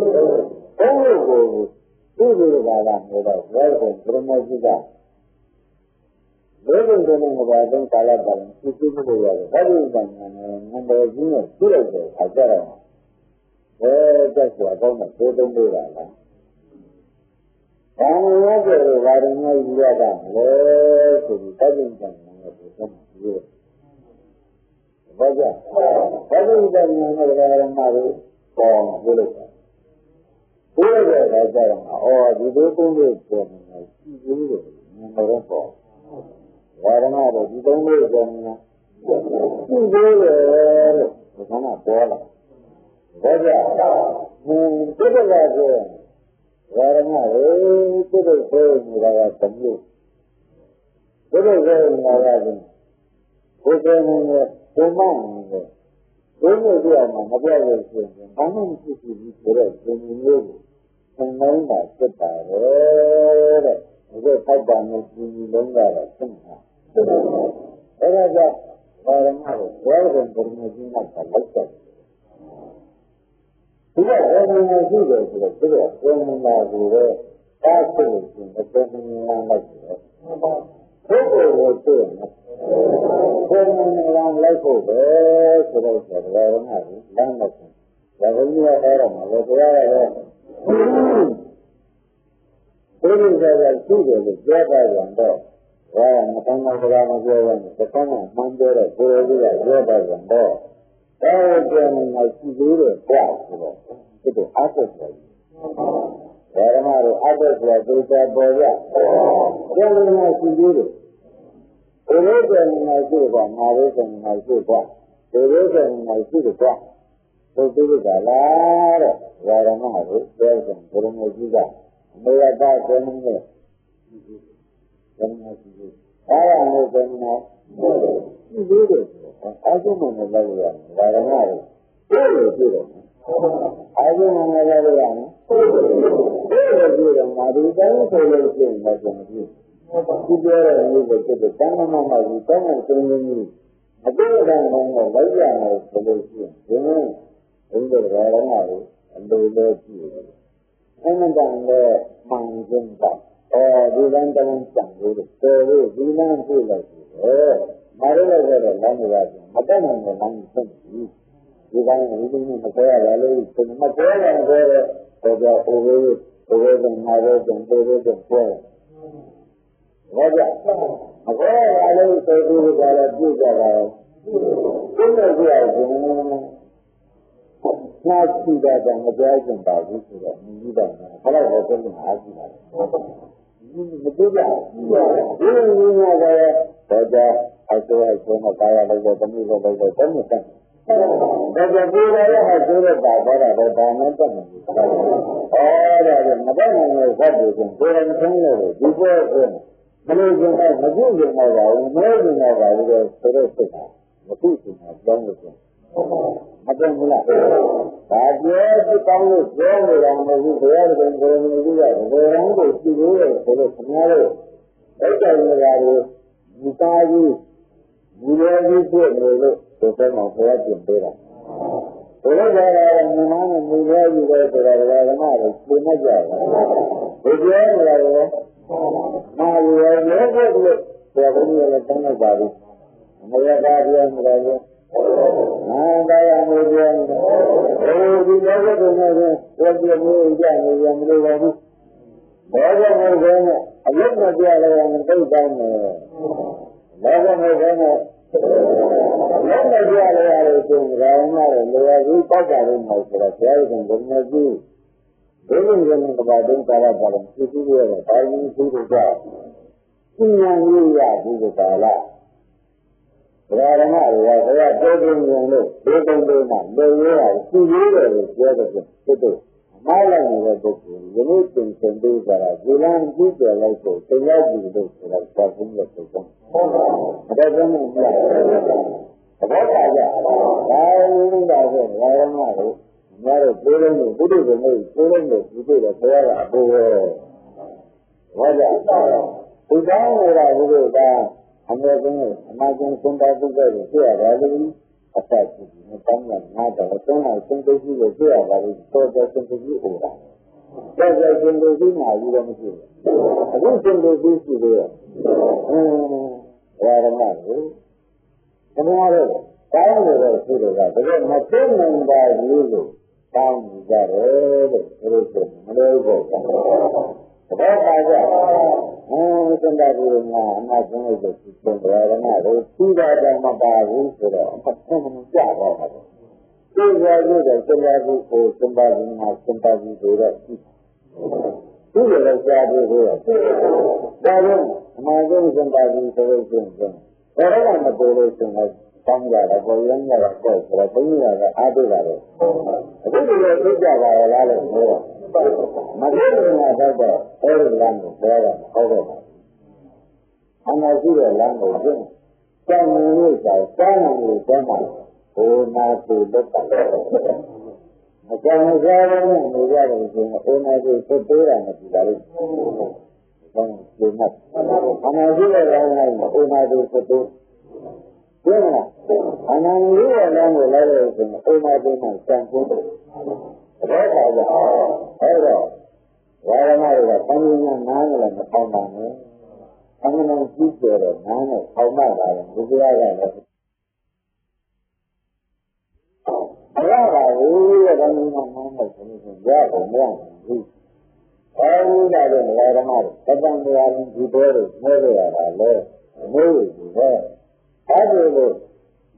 ရားကိုသူ့လိုပါလားလို့တော့ဘယ်ကိုဘုရားကြီးက Nếu không cho nên người ta cả là bằng chi phí của người ta, các bạn mình đều chỉ là chỉ là để phải cho rồi. Thế cho sửa công một số đông đi lại đó. Và nhớ về là đừng ngay ra rằng lấy thì các bạn người ta không hiểu. Vậy chứ? Các bạn người ta mà đi còn vô lực. Vô lực là cho rằng thì đối với người của mình chi phí rồi nhưng mà rất khó. Và đó là chỉ đông đi cho nên chi phí rồi nó là khó lắm. Vậy chứ? Cái đó là gì? Và đó là cái đó người ta là tầm dụng. Cái đó người ta là gì? Cái đó người mang người. Cái người kia mà nó bây giờ chuyện nó không chỉ cái đó cái người không nói là cái tài đấy. Cái phải bằng một gì lớn ra là không hả? Thế là sao? Và đó là cái người gì mà phải lấy cái. Thế là cái người gì đấy cái người là gì đấy? Các cái chuyện cái người làm là gì đấy? Thế rồi chuyện cái người làm lấy của đấy cái đó là làm là và cái gì đó mà cái là thế nên là chỉ để giải bài rằng đó và nó không có ra mà chơi rằng cái con này mang đến là cô ấy là giải bài rằng đó cái chuyện này chỉ để qua rồi cái đó ác rồi và mà rồi ác rồi tôi sẽ bỏ ra cái này chỉ để cái này chỉ qua mà cái này chỉ qua cái này chỉ qua tôi biết là rồi và mà rồi cái này chỉ qua Mira ta con này, con này gì? Ai ăn cái này? Gì đấy? Ai cũng muốn lấy ra, và nó nói, cái gì đấy? Ai cũng muốn lấy ra, cái gì đấy? Mà đi đâu có lấy tiền mà chẳng gì? Chỉ biết là như vậy cái cái mà gì cái này cái gì? Mà cái này nó lấy ra nó có lấy tiền, đúng không? Đúng rồi, và nó nói, anh đưa lấy tiền. Anh rằng là mang dân tộc, đi lên trong chẳng được, tôi đi lên thì là gì? Mà đây là làm gì vậy? Mà cái này là làm gì? Đi lên thì mình phải là lấy, mà cái này là tôi giờ tôi mà rồi tôi quay. Vậy à? Mà cái này là tôi là gì vậy? Cái này là gì? Now see that I'm a dragon by this is a new one. I like what I'm asking. You do that. You know that I saw I came a guy like that, and he was like that. But the people have to do that, but I don't know them. Oh, that is not only what they can do and similarly. Before them, Malaysian and Malaysian are Malaysian are terrific. The people have done with them. Macam mana? Bahagia itu kamu jangan orang mesti bayar dan orang mesti bayar. Orang itu sendiri, kalau sendiri, kita ini bukan bukan itu mereka kita mahu jemput. Kalau orang mana mulia juga orang mana cuma jalan. Begitu orang mahu mereka tu siapa ni orang tanya baru. Mereka dia. Nada muy bien. Y luego tenemos muy bien. Luego muy bueno. Ayer me dio a la mentira. Luego muy bueno. Luego me dio a la mentira. Luego pasa de una operación con el médico. Deben que para para si tuviera para un cirujano. Sin ya digo para Rama was a broken young look, broken man, no way, 2 years the other thing. My line was the unique things can do that. You learn people like this, they love you to do that, talking with them. But I don't know what I got. I really got it, I don't know. Not a feeling of Buddhism, feeling of people that they are above. What I thought. We don't know what I would do. हमें भी हमारे सुंदर सुंदर विषय आवाज़ अच्छा चीज़ में कम ना तो तो ना सुंदर सी विषय आवाज़ तो जैसे कि हो रहा है तो जैसे सुंदर सी ना ही रहने की अभी सुंदर सी चीज़ है Rama, tomorrow, down the road, because my children by you, down the road, about my job. Somebody will not know the system, but I don't know. See that I'm a bad reason, but some job. Somebody not sympathy to that. Who will have job here? That is, my own somebody to the whatever the duration of Bangla, or younger, of course, or a thing of the Adilare. I think we will take that a lot of more. My children are better, every language, better, over. And I see a language, some news are standing with them, who now to look at it. I can observe and the other thing, who now to put there and the other. And I see a language, who now to put there. And I knew a language, who now to make something. What are the other? Why am I the family and man and the family? I'm going to keep it a man of how much I am. This is what I have. I really have a man of something. Yeah, I'm young. All that in the right amount. But then we are in the borders, never are there. Never is there. I do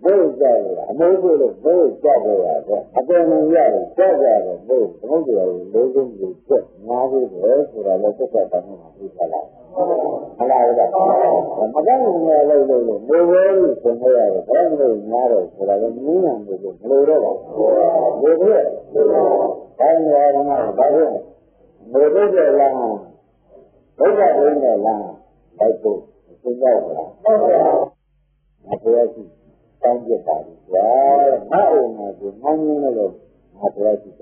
very jolly. I know it is very jolly. I don't know yet. It's jolly. Very jolly. Living with good. Now we have to look at that. Allow that. I'm going to no worries from there. Only matters that I don't mean and with it. No river. Live here. I'm not. No river land. What are in the land? Like this. It's in there. I feel Thank you, Daddy. Well, now I do not know what I do.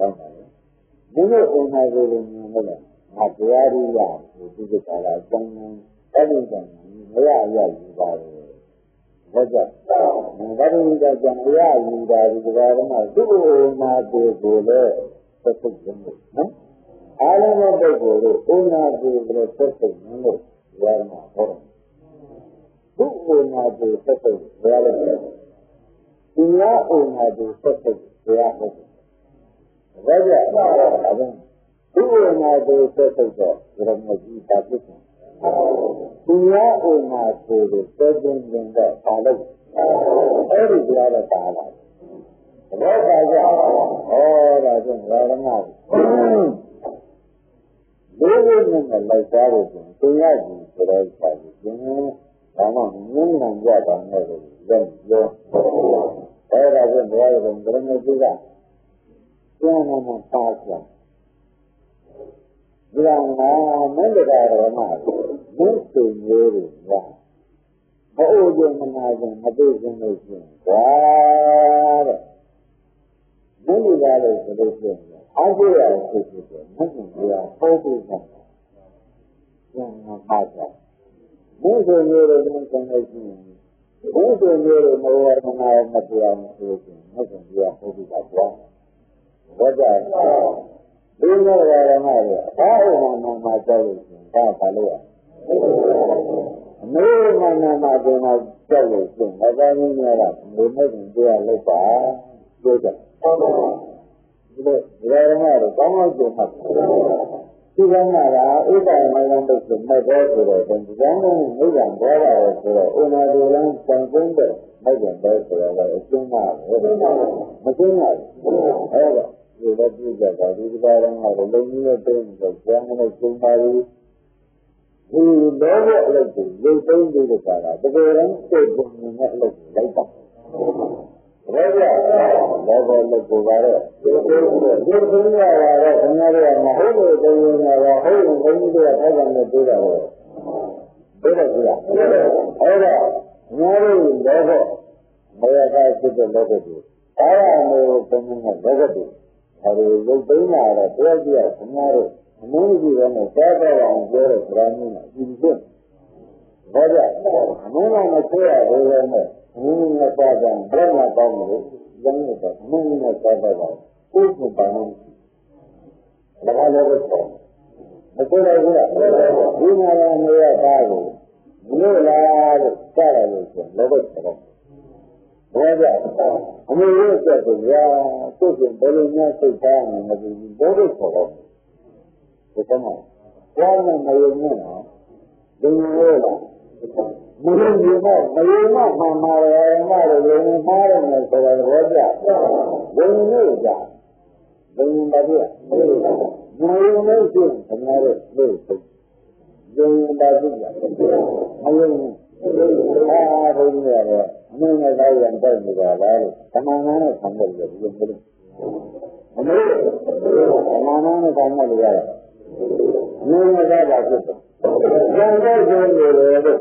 You know, I do not know. I do not know. You do it everything. Where are you? What's that? What is that? Where are you? Do not do it. That's a good thing. I don't know what to do not do it. That's a good thing. Where am I? Who will not do such a reality? Do not do such a reality. Who will not do such a reality? Do not do the certain thing that follows. Every other follows. What I got? Oh, I didn't write them out. Living in the life that is in the reality for everybody. I'm not going to get on every day. There I went rather than bring it to that. Then I'm a pastor. You know, I'm not out of a mouth. Most of you is that. The old humanizing, the business is that. Many others are listening. I do have a situation. Nothing we are focused on. Then I'm a pastor. Most of you are information. Most of you are more than I am material situation. Nothing we are focused on. What are do you know where I'm at? How am I my solution? How can I do it? No, my solution. I don't mean that. We mustn't do a little bit. Where am I? How much do you have? If I'm not out, if I'm not going to make it to it, then I'm going to move on. What I was to it. When I do learn something, make it better. It's too much. It's too much. You let me get that. If I don't have a linear thing, but I'm going to do my who never let you. You don't do the power. The parents say, you not let you. Like that. Never let you go out. You're doing that. Another one. How do you do that? How do you do that? How do you do that? Do that. Never never. Never have to do negative. I know something negative. I will bring out a prayer tomorrow. Maybe when I start and go to Brahmin, you do. But I'm not a prayer, I will know. Moving a father and Brahma family, young people, moving a father, who's the family? The one of the the good idea. We know a father. လို့လားလို့ကြားရလို့ဆိုလောဘတော့ဘောကြအမေရဲ့စက်ကိုရာသူ့ကိုဘယ်လိုများစိတ်ထားနေမလို့ဘောလို့ခေါ်တော့ဒီကမှာဘာမှမယုံနဲ့နော်ဒီလိုလားမယုံဘူးမယုံမှမှန်ပါတယ်မလို့ယုံမှားတယ်နဲ့ဆိုတော့ဘောကြယုံလို့ကြယုံပါပြမယုံလို့ရှိရင်ခင်ဗျားတို့လို့ယုံပါပြမယုံအားဘုရားရဲ့အမင်းနဲ့တိုင်းရံတိုက်နေတာလားလို့သမာနာနဲ့ဆံတယ်လို့ဒီလိုအမေသမာနာနဲ့ဆံတယ်လို့ရတယ်အမင်းနဲ့တိုင်းပါဖြစ်တယ်။ဉာဏ်တော့ကျင်းနေတယ်လို့ဒီ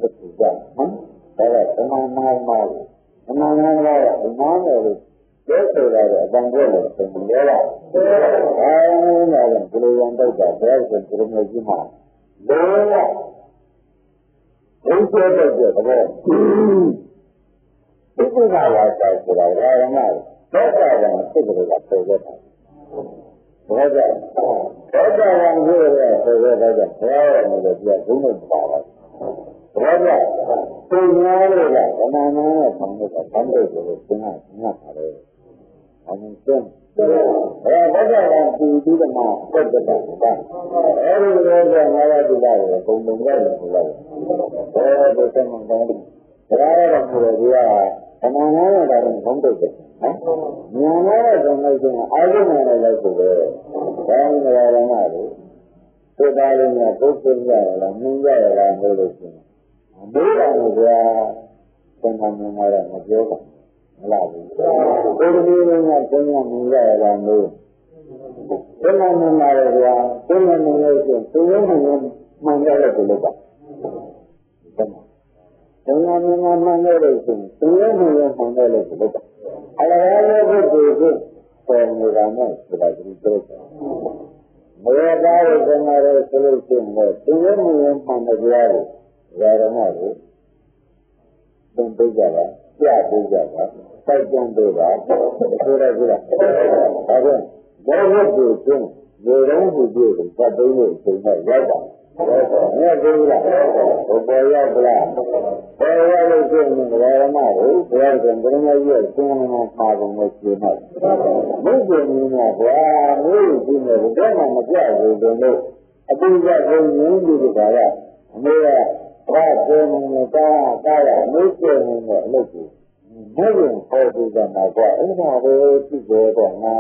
လိုကြာဟမ်ဒါကသမာနာမှာသမာနာကနားတယ်လို့ပြောဆိုတာကအတန်ကျလို့သင်တယ်လား။အဲဒီမှာကဘယ်လိုရံတိုက်တာဘယ်ဆိုဘယ်လိုကြီးမှာလုံးဝဘုရားတဲ့သဘောဒီကုသလာတာဆိုတာကရမသောတာပန်ဖြစ်ကြတာပေါ်ခဲ့တာဘောကြသောတာပန်ဖြစ်ရတဲ့ပေါ်ခဲ့တာကဘုရားရဲ့မြတ်ပြဘုန်းနဲ့ပါပါဘောကြသူများတွေကဗမာနာနဲ့ဆံလို့ဆံလို့ဆိုလို့သင်ကငတ်ပါတယ်အမှန်ကျင်းဘောကြကဒီဒီကမှာသက်သက်တာအဲဒီလိုကငါးပါးဒီလာကိုပုံပုံရတယ်ဆိုတော့ဘောဒီစံမှန်တယ်ဒါရတဲ့ကိုယ်ကြီးကဗမာနာနဲ့တော့ဘုံတုတ်တယ်နော်ဉာဏ်နဲ့တော့လို့ရှိရင်အာရုံနဲ့လည်းဆိုတော့ဒါမှမဟုတ်လည်းမဟုတ်သိတာလေးကပုဂ္ဂိုလ်ရလားမင်းရလားလို့လို့ရှိရင်မေးတာကဘယ်မှာမှမရမပြောပါမလားဘူးဒီလိုမျိုးကဘယ်မှာမင်းရလားလို့ဘယ်မှာမှမရဗျာဘယ်မှာမင်းလို့ရှိရင်သူရောမှန်တယ်လို့ပြောပါဘယ်မှာမှမှန်တယ်လို့ရှိရင်သူရောမှန်တယ်လို့ပြောပါအလကားရဲ့ဘုရားကိုပေါ်နေတာနဲ့ဆိုတာဒီလိုမေတ္တာရဲ့သမာဓိဆိုလို့ရှိရင်သူရောမှန်တယ်ကြားတယ်ဓမ္မကိုသင်ပေးကြတာကြားပေးကြတာစိုက်ကြံပေးတာဆိုရကြလားဒါကြောင့်ဘောဝတ်ကိုကျင်းရေတော်ကိုကြည့်ပြီးပတ်သိမ်းလို့ချိန်နဲ့ရောက်တာမြတ်ကြီးလားဘုပေါ်ရောက်လားဘောရလို့ကျင်းနေဓမ္မကိုဘုရားကဘယ်လိုရဲ့ကျင်းမှာပါကုန်လို့ကျင်းတယ်ဘုရားမြင်မှာဗျာမျိုးကြည့်နေတယ်ဘာမှမပြတ်ဘူးလို့အတူတူကိုရင်းပြီးကြတာအမေကဘာပြောနေတာကားရမိတ်ဆွေနဲ့အလုပ်ကိုဘယ်လိုဟောပြကြမှာကွာအဲ့ဒါပဲကြည့်ကြတော့ငါ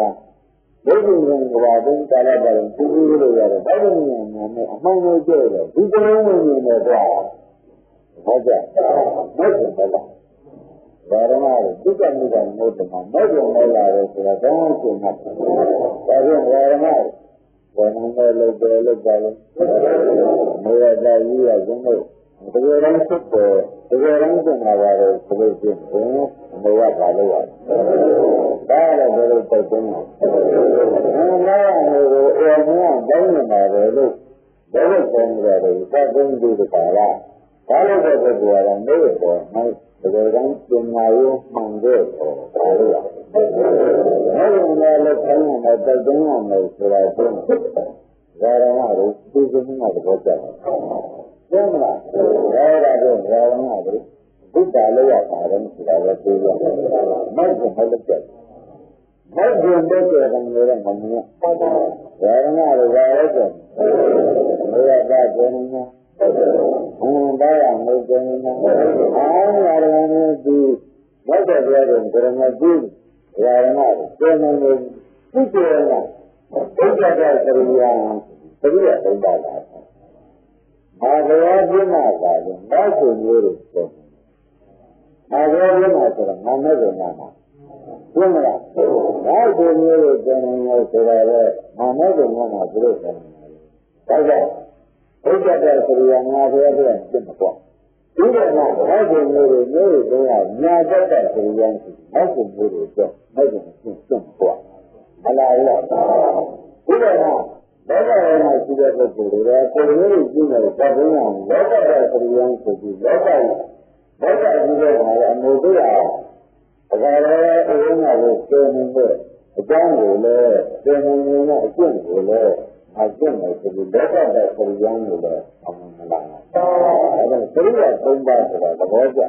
ဘုရားကဘာတင်ကာလပါရင်သူကြီးလို့ရတယ်ဘာလို့ညံ့နေအမှန်ကိုကြည့်တယ်ဒီကလေးဝင်နေတယ်ကွာဟုတ်ကြမဟုတ်ဘူးလားဒါရမလို့ဒီကနေ့ကမို့တယ်မှာမဟုတ်ဘူးလားလေဆိုတာကောင်းရှင်းမှာဒါကြောင့်ဒါရမဘယ်နည်းလို့ပြောလို့ပါလဲမေရတာကြီးရခြင်းလို့တကယ်တမ်းဖြစ်တယ်တကယ်တမ်းကျင်လာပါတယ်ဆိုလို့ရှိရင်မေရပါလို့ရတယ်ဒါလည်းဘယ်လိုပုံစံလဲငါကဟိုအေးမြတ်တိုင်းနေပါတယ်လို့ဘယ်လိုပုံစံလဲသတ်သိမ်းပြီးတကားလားဒါလည်းပဲပြောရမယ်လို့ပေါ့နော်တကယ်တမ်းကျင်လာရောမှန်တယ်ပေါ့ဒါလို့ရတယ်လည်းခိုင်းရမယ်တိုက်တွန်းရမယ်ဆိုတာကိုဒါရမလို့သူကမှသဘောကျတယ်ကျမ်းမလားဒါကြောင့်ဒါရမလို့ဘုရားလေးရပါတယ်ဆိုတာလည်းသိရတယ်မိုက်ကိုမလုပ်ကြဘူးမိုက်ကိုတက်တယ်ကလည်းမမြင်ဒါရမလို့ဒါလည်းကျမေရတာကျင်းနေဘုံသားရမေကျင်းနေအားရရမယ်ဒီမိုက်တဲ့ပြောတဲ့ကရမကြီးဒါရမလို့ကျင်းနေသူကျင်းလာဘုရားကသရိယာသရိယာသုံးပါလားဘာဘဝပြင်းလာတာလဲနောက်ဆိုမျိုးတွေဆိုဘာဘဝပြင်းလာဆိုတော့နာမဲ့ကိုနာမှာပြင်းမလားနောက်ဆိုမျိုးတွေကျန်နေလို့ဆိုတော့နာမဲ့ကိုနာမှာသူတို့ဆိုတယ်ဒါကြောင့်ဘုရားတဲ့သရိယာငါဘဝပြင်းဖြစ်မှာပေါ့ဒီကနေ့နောက်ဆိုမျိုးတွေမျိုးတွေကညာတတ်တဲ့သရိယာရှိနောက်ဆိုမျိုးတွေတော့မဲ့ကိုရှင်းပေါ့အလားလားဒီကနေ့လောကထဲမှာရှိတဲ့ပုဂ္ဂိုလ်တွေကကိုယ်မျိုးကြီးနေတဲ့ပတ်သိမ်းအောင်လောကရဲ့ပရိယံဆိုပြီးလောကကြီးတဲ့မှာအမှုတရားဒါကြလည်းအရင်ကကိုကျင်းနေတဲ့အကြောင်းကိုလည်းကျင်းနေတဲ့အကျင့်ကိုလည်းအကျင့်နဲ့ဆိုပြီးလောကရဲ့ပရိယံကိုလည်းအောင်မလားဒါကြောင့် Sriya Tumba Sura, the Boja,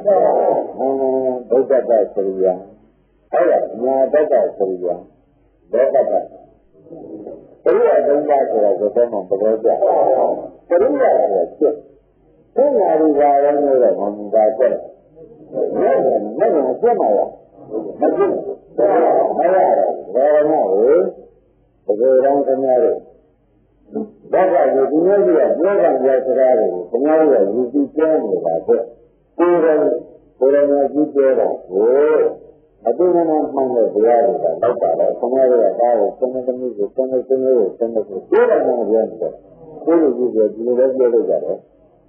Bogata Sriya, Nyadata Sriya, Bogata. Sriya Tumba Sura, the Demon, the Boja. Sriya Sriya, Sriya Vivara Nura, Mamgata. Never, Samaya. Maya, Varana, the Veran Canary. That's why you know you are good and yes, you see Germany like it. Pura you did it. I do not mind the reality of that. Samaria, some of the music, some of the news, some of the good and the answer. Who is it? You don't get it.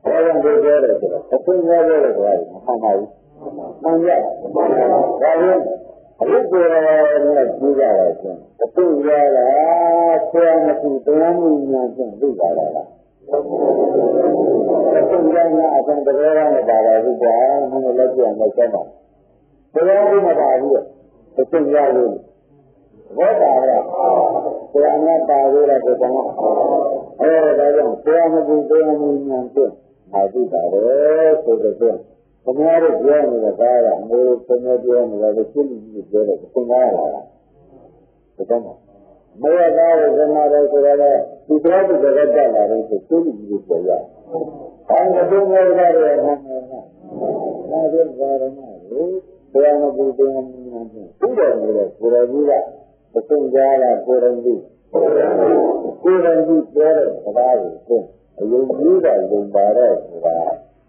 I don't get it. I think I get it right. And yes, I look for a few hours. I think we are to the only mention we got it. I think I think the way on the bar is there and the lecture on the channel. The only about you, the thing you are doing. What are they? They are not power at the channel. Oh, they don't. They are not the only mention. I do that. So the thing. Tomorrow, journey the bar and move to the journey of the children is there. Tomorrow. The channel. Maya is another to try to get that is a silly use of that. And the thing is that they are not very much. They are not doing anything. Who don't do that? Would I do that? The thing that I couldn't do. Couldn't do better about it. You do that in Barret.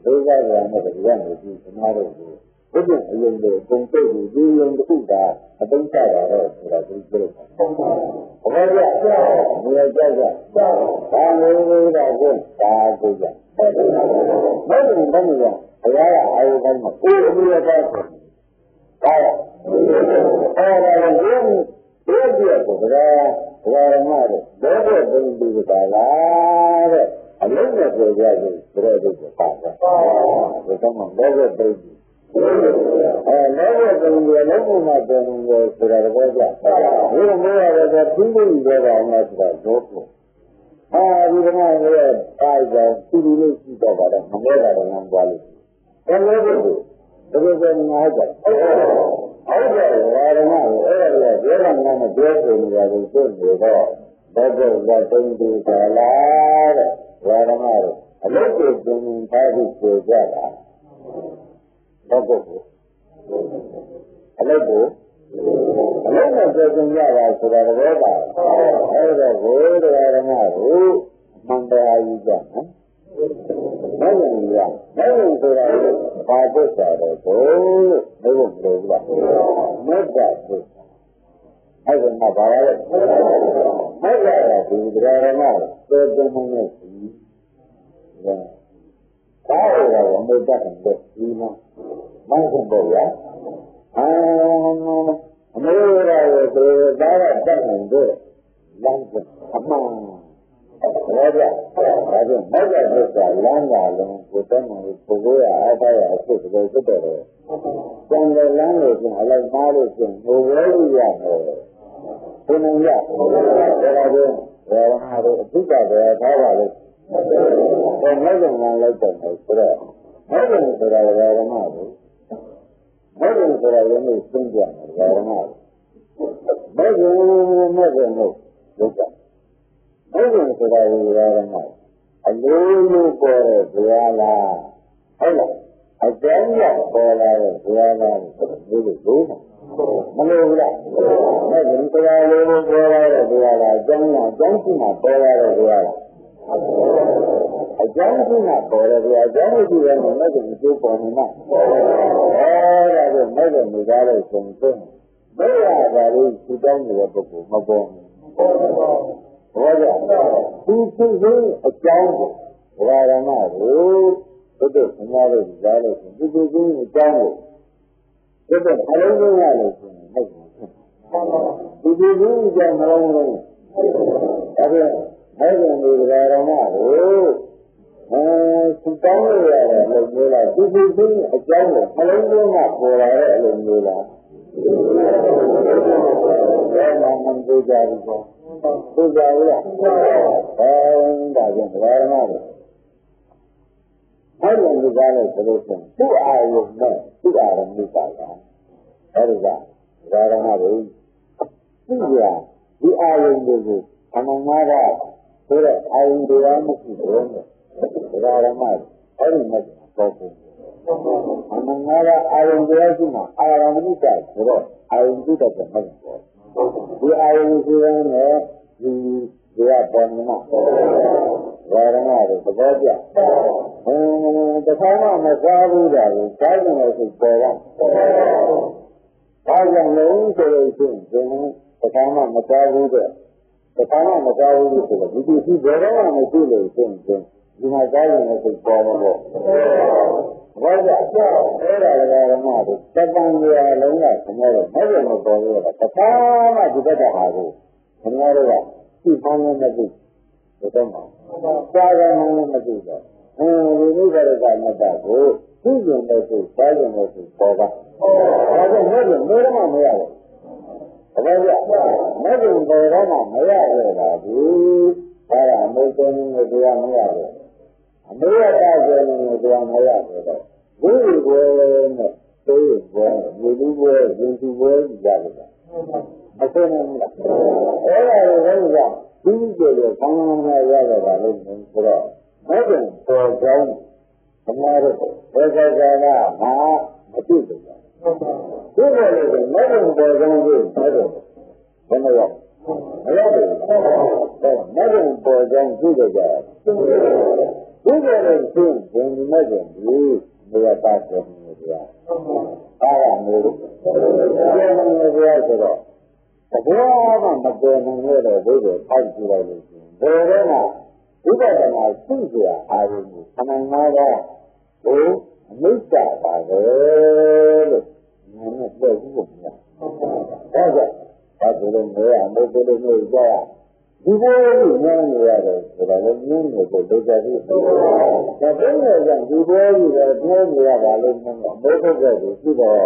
Those are the other young tomorrow. What is the compared to doing the food that I don't tell her that I do good. Oh, yeah, we are just I'm really that good. I do that. I will have my food. We are just I love that way that is very good. Become a better baby. Never been the level not being there for that way. We don't know that people that are not that joke. We don't know where I go to the list of that. I'm never on quality. And never do. It is an idol. I don't know. They don't want to do anything that is good at all. That is what they do a lot. Varamaro. I look at them in Paris to Java. Logo. I logo. I look at them in Java to the Reva. I go to Varamaro. Manda Ayujan. Nothing young. Nothing to the Pabosado. Oh, never go back. Not that. I don't know about it. I got to do Varamaro. So the moment. Power of the second book, you know. Mountain book, yeah? Maybe I will do that second book. London. Raja. Raja is a land island with them with Korea. I buy a six days ago. From the language, I like knowledge and who really are. Who know that? There are the people there, power. Then nothing like that is correct. Nothing is very much. Nothing is very simple. Very much. Nothing knows. Look at. Nothing is very much. A little for a Diana. Hello. A Dania for a Diana. Really good. Malaysia. Nothing for a little for a Diana. Dania, Jantina for a Diana. A Jantina for a Jantina and another two for me now. All of the mother Mizara something. They are very to down the book, my boy. Who a jungle? Where am I? Oh, it is another Mizara. This is a jungle. It is a little This is a jungle. I don't know that I'm not. Oh, some family there, like this is a jungle. I don't know that for I don't know that. Then I'm good at it. Good at it. And I don't know that I'm not. အဲ့လိုလူသားလို့ဆိုလို့ရှိရင်သူ့အာရုံနဲ့သူ့အာရုံမိတာကအဲ့ဒီကဒါရမတွေသူ့ရဒီအာရုံတွေကိုခန္ဓာငါးပါးဆိုတဲ့အာရုံတရားမရှိဘူးနဲ့ဒါရမအဲ့ဒီမဲ့ပေါ်ဖို့ခန္ဓာငါးပါးအာရုံတရားရှိမှအာရုံမိတာဆိုတော့အာရုံမိတာကမဟုတ်ဘူးဒီအာရုံရှိရင်လည်းဒီကပေါ်မှာဝါရဏတွေသဘောကျတခါမှမစားဘူးတာကိုစားကြတယ်ဆိုပေါ်တော့ဘာကြောင့်လဲဆိုလို့ရှိရင်တခါမှမစားဘူးတဲ့တခါမှမစားဘူးဆိုတော့ဒီပစ္စည်းဘယ်တော့မှမရှိလို့ရှိရင်ဒီမှာစားကြတယ်ဆိုပေါ်တော့ဘာကြောင့်အဲ့ဒါလည်းဓမ္မတွေတပံရလုံးကခမောတော့ဘယ်လိုမပေါ်လို့လဲတခါမှဒီဘက်ကဟာကိုခမောတော့ကြည့်ပေါင်းနေတယ်တော့မှာစားရမှလည်းမသိတော့ဒီလိုကြတဲ့ကမတ်တာကိုသိကျင်တဲ့စိတ်စားကျင်တဲ့စိတ်ပေါ်ပါဒါကြောင့်မဲ့လို့မဲတော့မရဘူးဘာလို့လဲမဲ့လို့ပေါ်တော့မရရတာဒီဒါကအမေကုန်းကိုတရားမရဘူးအမေရတာကျင်းကိုတရားမရဘူးတော့ဘုရားကိုနဲ့သိရပေါ်လူလူပွဲရင်သူပွဲကြရတယ်မသိနိုင်ဘူးလားအဲ့ဒါကိုလည်းဒီကြည့်လို့ကောင်းကောင်းနဲ့ရရတာလို့ဆိုတော့မဲ့ရင်ပေါ်ကြောင်းခမားတို့ဘယ်ကြောင့်ကငါမသိဘူးဒီလိုလေမဲ့ရင်ပေါ်ကြောင်းကိုမဲ့တော့ဘယ်လိုမရဘူးမဲ့ရင်ပေါ်ကြောင်းကြည့်ကြတယ်ဒီလိုလေရှင်းဒီမဲ့ရင်ဒီနေရာပါဆုံးနေကြအားရမျိုးဒီလိုမျိုးဆိုတော့ဘယ်မှမပေါ်နိုင်တဲ့ဘုရားပေါက်ကြည့်လိုက်လို့ဘယ်တော့မှဥပဒနာသိကြအာရုံကိုခဏငါးတော့ဘုအမိစ္ဆာပါပဲလို့ငါနဲ့ပြောဘူးလို့ပြောဒါကြောင့်ဘာလို့လဲမရမို့ဘယ်လိုမျိုးကြာဒီဘဝကြီးညံ့နေရတယ်ဆိုတော့လည်းညံ့နေကိုဒုက္ခကြီးဒါပေမဲ့ကြောင့်ဒီဘဝကြီးလည်းညံ့နေရပါလို့မဟုတ်ဘူးဘုရားကကြည့်တော့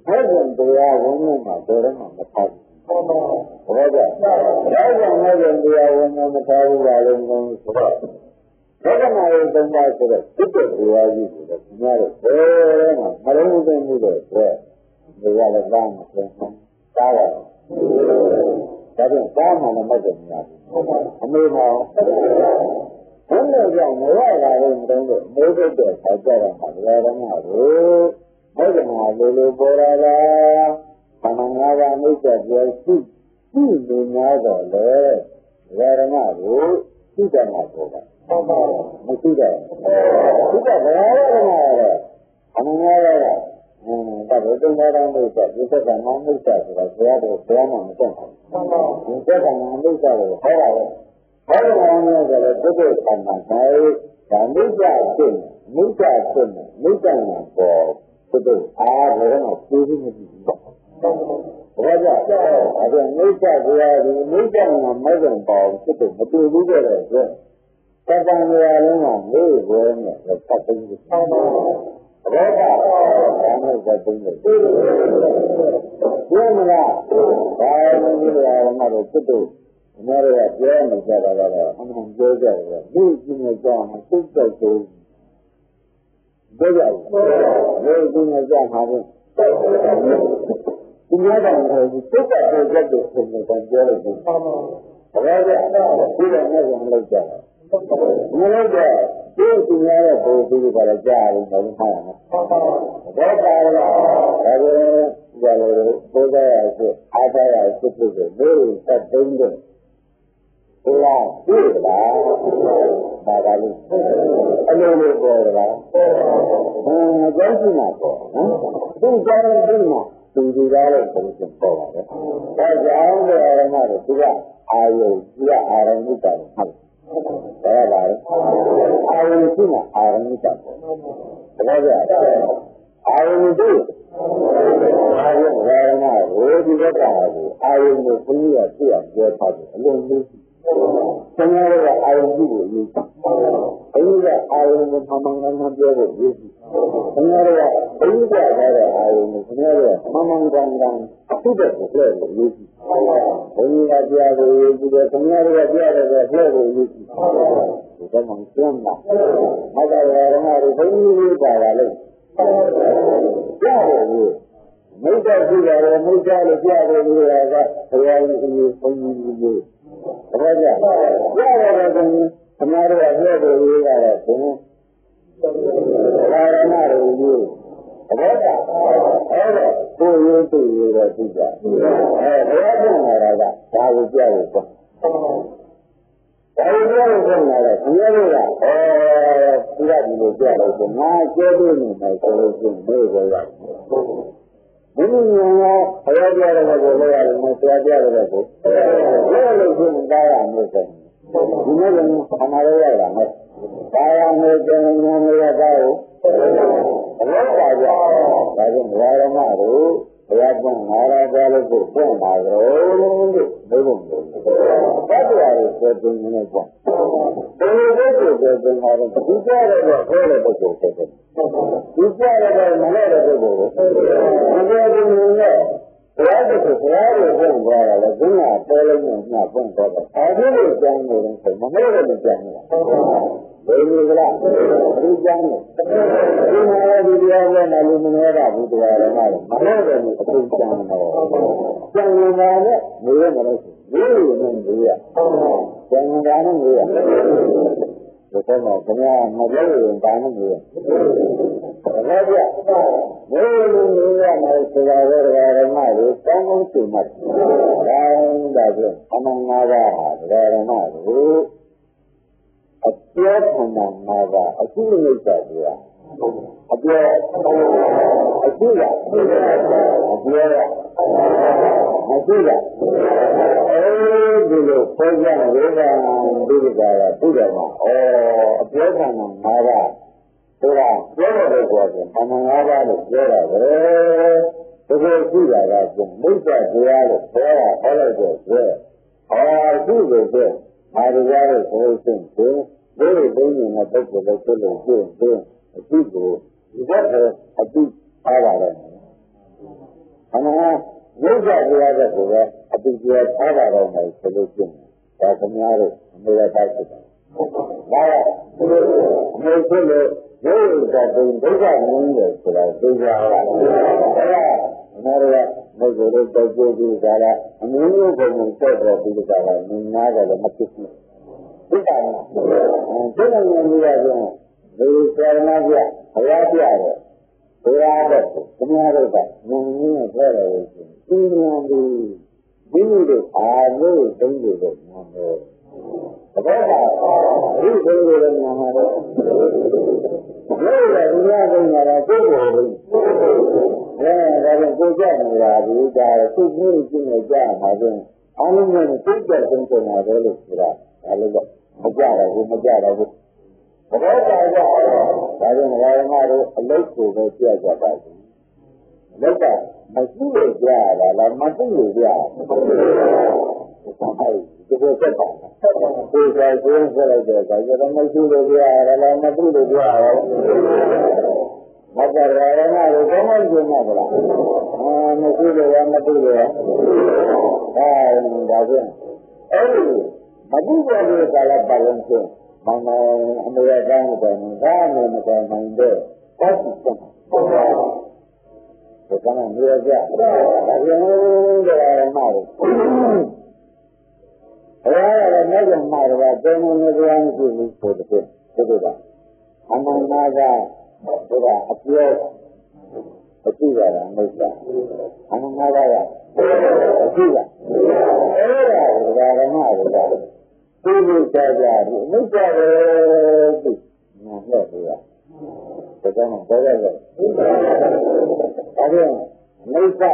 ဘယ်လိုတရားဝင်နေမှာတော်တယ်မှမထားဘူးဘောကြ။ဒါကြောင့်လည်းတရားဝင်မထားဘူးပါလို့ငုံဆိုတော့ဘဂနာရဲ့သုံးပါးဆိုတော့စိတ်တရားကြီးကိုလည်းညတော့ဘယ်မှာမလုံးသိမှုတဲ့အတွက်ဒီကလည်းသားမသိဘူး။သားရဒါကြောင့်သားမှလည်းမဟုတ်ဘူးများ။အမေမောဘုန်းတော်ကြောင့်မရတာလို့မတုံးလို့မိုးထုတ်တဲ့ခါကြတော့မှဘယ်တော့မှဘူး။ဘဂနာလိုလိုပေါ်လာလားခန္ဓာငါးပါးမိစ္ဆာပြောရှိနေများတော့လေဝေဒနာကိုသိတယ်မှာပေါ့ဗျာမရှိတယ်သိတယ်ဘယ်လိုလဲခန္ဓာငါးပါးဒါဘယ်တုန်းကမိစ္ဆာဒီသက်ကမှမိစ္ဆာဆိုတာဘုရားတို့ဘုရားမှမတက်ဘူးဒီသက်ကမှမိစ္ဆာကိုဟောတာလေဟောတာမျိုးဆိုတော့ပုဂ္ဂိုလ်ဆံမှာဒါမိစ္ဆာဖြစ်မိစ္ဆာဖြစ်မိစ္ဆာမှာပေါ်ပုဂ္ဂိုလ်အားဘယ်တော့မှသိဘူးမသိဘူးဘာကြောင့်အဲ့ဒါမိစ္ဆာတရားဒီမိစ္ဆာမှာမဟုတ်ရင်ပေါ့ဖြစ်တယ်မတူဘူးကြတဲ့အတွက်သတ္တန်ရာလုံးကမေးဘွယ်နဲ့သတ်သိဘူးဘာကြောင့်ဒါနဲ့သတ်သိတယ်ဒီမလားဘာလို့ဒီလိုအောင်မလို့ဖြစ်တယ်အများရပြောနေကြတာကတော့အမှန်ပြောကြတယ်ဒီကျင်းကြောင်းသုတ်တုတ်ဆိုပြောကြတယ်ဒီကျင်းကြောင်းမှာပဲဒီများတော့ဒီစိတ်ကပေါ်ရက်တဲ့ပုံစံကိုပြောလို့ဒီပါမှာဘာလဲဒီတော့နဲ့ကမလုပ်ကြဘူးမလုပ်ကြဒီများရဲ့ပုံစံကိုလည်းကြားရတယ်ဘာလို့ထားရမလဲဘာပါလဲဒါလည်းကြလို့ပိုးရဆိုအားထားရစစ်စစ်ကိုလေးသတ်သိမ်းတယ်ဘုရားသိလားဒါကလေးအလိုလိုပေါ်လားကြောက်ရှိမှာပေါ့နော်သူကြောက်နေမှာသူကားတဲ့ပုံစံပေါ်ပါတယ်။ဒါကြောင့်ဒီအာရမတွေသူကအာယုသူကအာရမိတာဟုတ်။ဒါပါလေ။အာယုသူကအာရမိတာပေါ့။ဒါကြအာယုသူအာယုအာရမကိုဒီဘက်ကအာယုကိုဘုရားကသိအောင်ပြောထားတယ်အလုံးလေး။ဆရာကအာယုကိုယူတယ်။ဘုရားအာယုကိုမှန်မှန်ကန်ကန်ပြောဖို့ယူတယ်။ဆရာကဘုရားကလည်းအာယုကိုဆရာကမှန်မှန်ကန်ကန်သိတဲ့ကိုပြောလို့ယူတယ်။ဘုရားတရားကိုယူတယ်ဆရာကကြားတယ်ကိုပြောလို့ယူတယ် ဒီမှာကျင်းတာမကရာဓမ္မတွေဘုန်းကြီးလေးပါလာလို့ကြားရဘူးမိတ်ဆက်ကြည့်ရတယ်မိတ်ဆက်လို့ကြားရတယ်ကဘုရားကြီးအရေးဘုန်းကြီးကြီးလေးဘာကြကြားရတယ်ကသမားတို့ကပြောတယ်ရေးရတယ်ဘုန်းရာဓမ္မတွေကြီးဘာကြအဲ့ဒါကိုရိုးသိရတော့သိကြဘုရားကျင့်လာတာကဒါကိုကြားလို့ပေါ့ဒါကိုကြားလို့ကျင့်လာတယ်ဘုရားတို့ကဒီကဒီလိုကြားလို့ဆိုငါကျဲလို့နေမယ်ဆိုလို့ကျင့်လို့ရရဘုရားဉာဏ်ကဘုရားကြားတဲ့ကိုလည်းရတယ်မဆရာကြားတဲ့ကိုလည်းလို့ကျင့်တာရမယ်ဆိုဒီနေ့ကခဏလေးရတာမယ်ဒါရမယ်ကျင့်ဉာဏ်ရတာကိုဘယ်လိုပါကြဒါကြောင့်ဘုရားဓမ္မတို့ဘုရားကငါးပါးလို့ကိုပွင့်ပါတော့လို့ဘုရားဘုရားရဲ့စေတင်နေပေါ့ဘယ်လိုလဲဆိုတော့ဒီမှာတော့ဒီကြရတော့ခေါ်တဲ့ပုဂ္ဂိုလ်ဖြစ်တယ်ဒီကြရတော့မလဲတဲ့ပုဂ္ဂိုလ်ကိုဘုရားဒီနေ့ဘုရားကဘုရားကိုပွင့်သွားတာလေဒီမှာပေါ်လုံးနဲ့ညပွင့်သွားတယ်အဲဒီလိုကျမ်းနေတယ်ဆိုမဟုတ်တဲ့ကျမ်းနေတာဘယ်လိုလဲဒီကျမ်းနေဒီမှာဒီတရားကလည်းလူမနေရဘူးတရားဓမ္မတွေမဟုတ်တယ်အသိကျမ်းတော့ကျမ်းနေတာနဲ့နေရမလို့နေရနေနေရကျမ်းနေတာနဲ့နေရဒီတော့ခင်ဗျာမပြောရင်ဒါနဲ့နေရဘာကြနေနေရမယ်ဆိုတာကဓမ္မတွေတောင်းကုန်ရှိမှဒါဒါကြောင့်အမှန်ငါးပါးဟာဓမ္မတွေအပြောခံတာမှာကအကျိုးမိတ်တာကြီးအပြောအကျိုးရအပြောရမရှိရအဲဒီလိုခေါ်ကြဝေဒနာဒုက္ခရာဘုရားမှာအပြောခံတာမှာကဆိုတာပြောတဲ့ကောဆိုအမှန်ငါးပါးလို့ပြောတာပဲတကယ်ရှိတာကကျမိတ်တာတရားလို့ပြောတာဟောလိုက်တော့ပြောရှိလို့ပြောမာရရရဲ့ဆိုရှင်ဒီလိုဘုန်းကြီးနဲ့ပုဂ္ဂိုလ်တွေဆိုလို့ကျင့်အတိကိုဒီဘက်ကအတိအားပါတယ်အမှန်ရုပ်ကြတရားတဲ့ကိုပဲအတိတရားအားပါတော့မယ်ဆိုလို့ကျင့်ဒါခင်ဗျားတို့အမေရတိုက်တယ်ဒါကအမေဆိုလို့ရုပ်ကြတဲ့ဒုက္ခမင်းတယ်ဆိုတာသိကြလားဒါကနာရဘုရားတို့တောက်ကြည့်ကြတာအမျိုးမျိုးပုံစံတက်တော့ဒီကကမြင်နာတယ်မဖြစ်ဘူးဒီကနေ့ဒီလိုမျိုးရရင်ဒီဆရာမပြဘုရားပြတယ်ဘုရားတော့ခင်ဗျားတို့ကဉာဏ်ရင်းနဲ့ပြောတယ်ဆိုရင်ဉာဏ်ဒီလိုအားလို့သုံးလို့ဉာဏ်တော့တကယ်ကဒီလိုလိုဉာဏ်မှာတော့ဘယ်လိုလဲဉာဏ်သုံးတာကကိုယ်ကိုယ်ဒါကြောင့်ကိုကြနေတာဒီကသူ့ကြီးကြီးနဲ့ကြာမှာဆိုအားလုံးနဲ့သိတဲ့သုံးနေတာပဲလို့ဆိုတာဒါလို့တော့မကြတော့ဘူးဘယ်တော့ကြာကြဒါကြောင့်ငါးပါးတို့အလုတ်ကိုပဲပြကြပါဘူးအလုတ်ကမရှိလို့ကြာတာလားမသိလို့ကြာဒီလိုဆက်ပါဒီကကျင်းဆက်လိုက်တဲ့အခါကျတော့မရှိလို့ကြာတာလားမသိလို့ကြာရောမတ္တရာရဏကိုကောင်းကောင်းကျင့်ရပါလားမရှိလို့မသိလို့ဒါဖြင့်အဲဒီမသိတဲ့ကာလပတ်လုံးကျင့်မမအမေရိကန်ကိုဒါနဲ့မကန်နိုင်တဲ့ပတ်စံဒါကလည်းမြေကြဒါရင်တရားမှလို့အဲ့ဒါလည်းမကမှာတော့တုံးနေကြရမှုကိုဆိုတဲ့ဒီကအမှန်မှာကဘုရားအပြောအကြည့်ရတာမဟုတ်လားအမှန်မှာကအကြည့်ရအဲ့ဒါဓမ္မတွေကသိလို့ကြားကြတယ်မိစ္ဆာပဲသိနားနဲ့ပြောဒါကြောင့်ဘောရရဲ့ဒါကြောင့်မိစ္ဆာ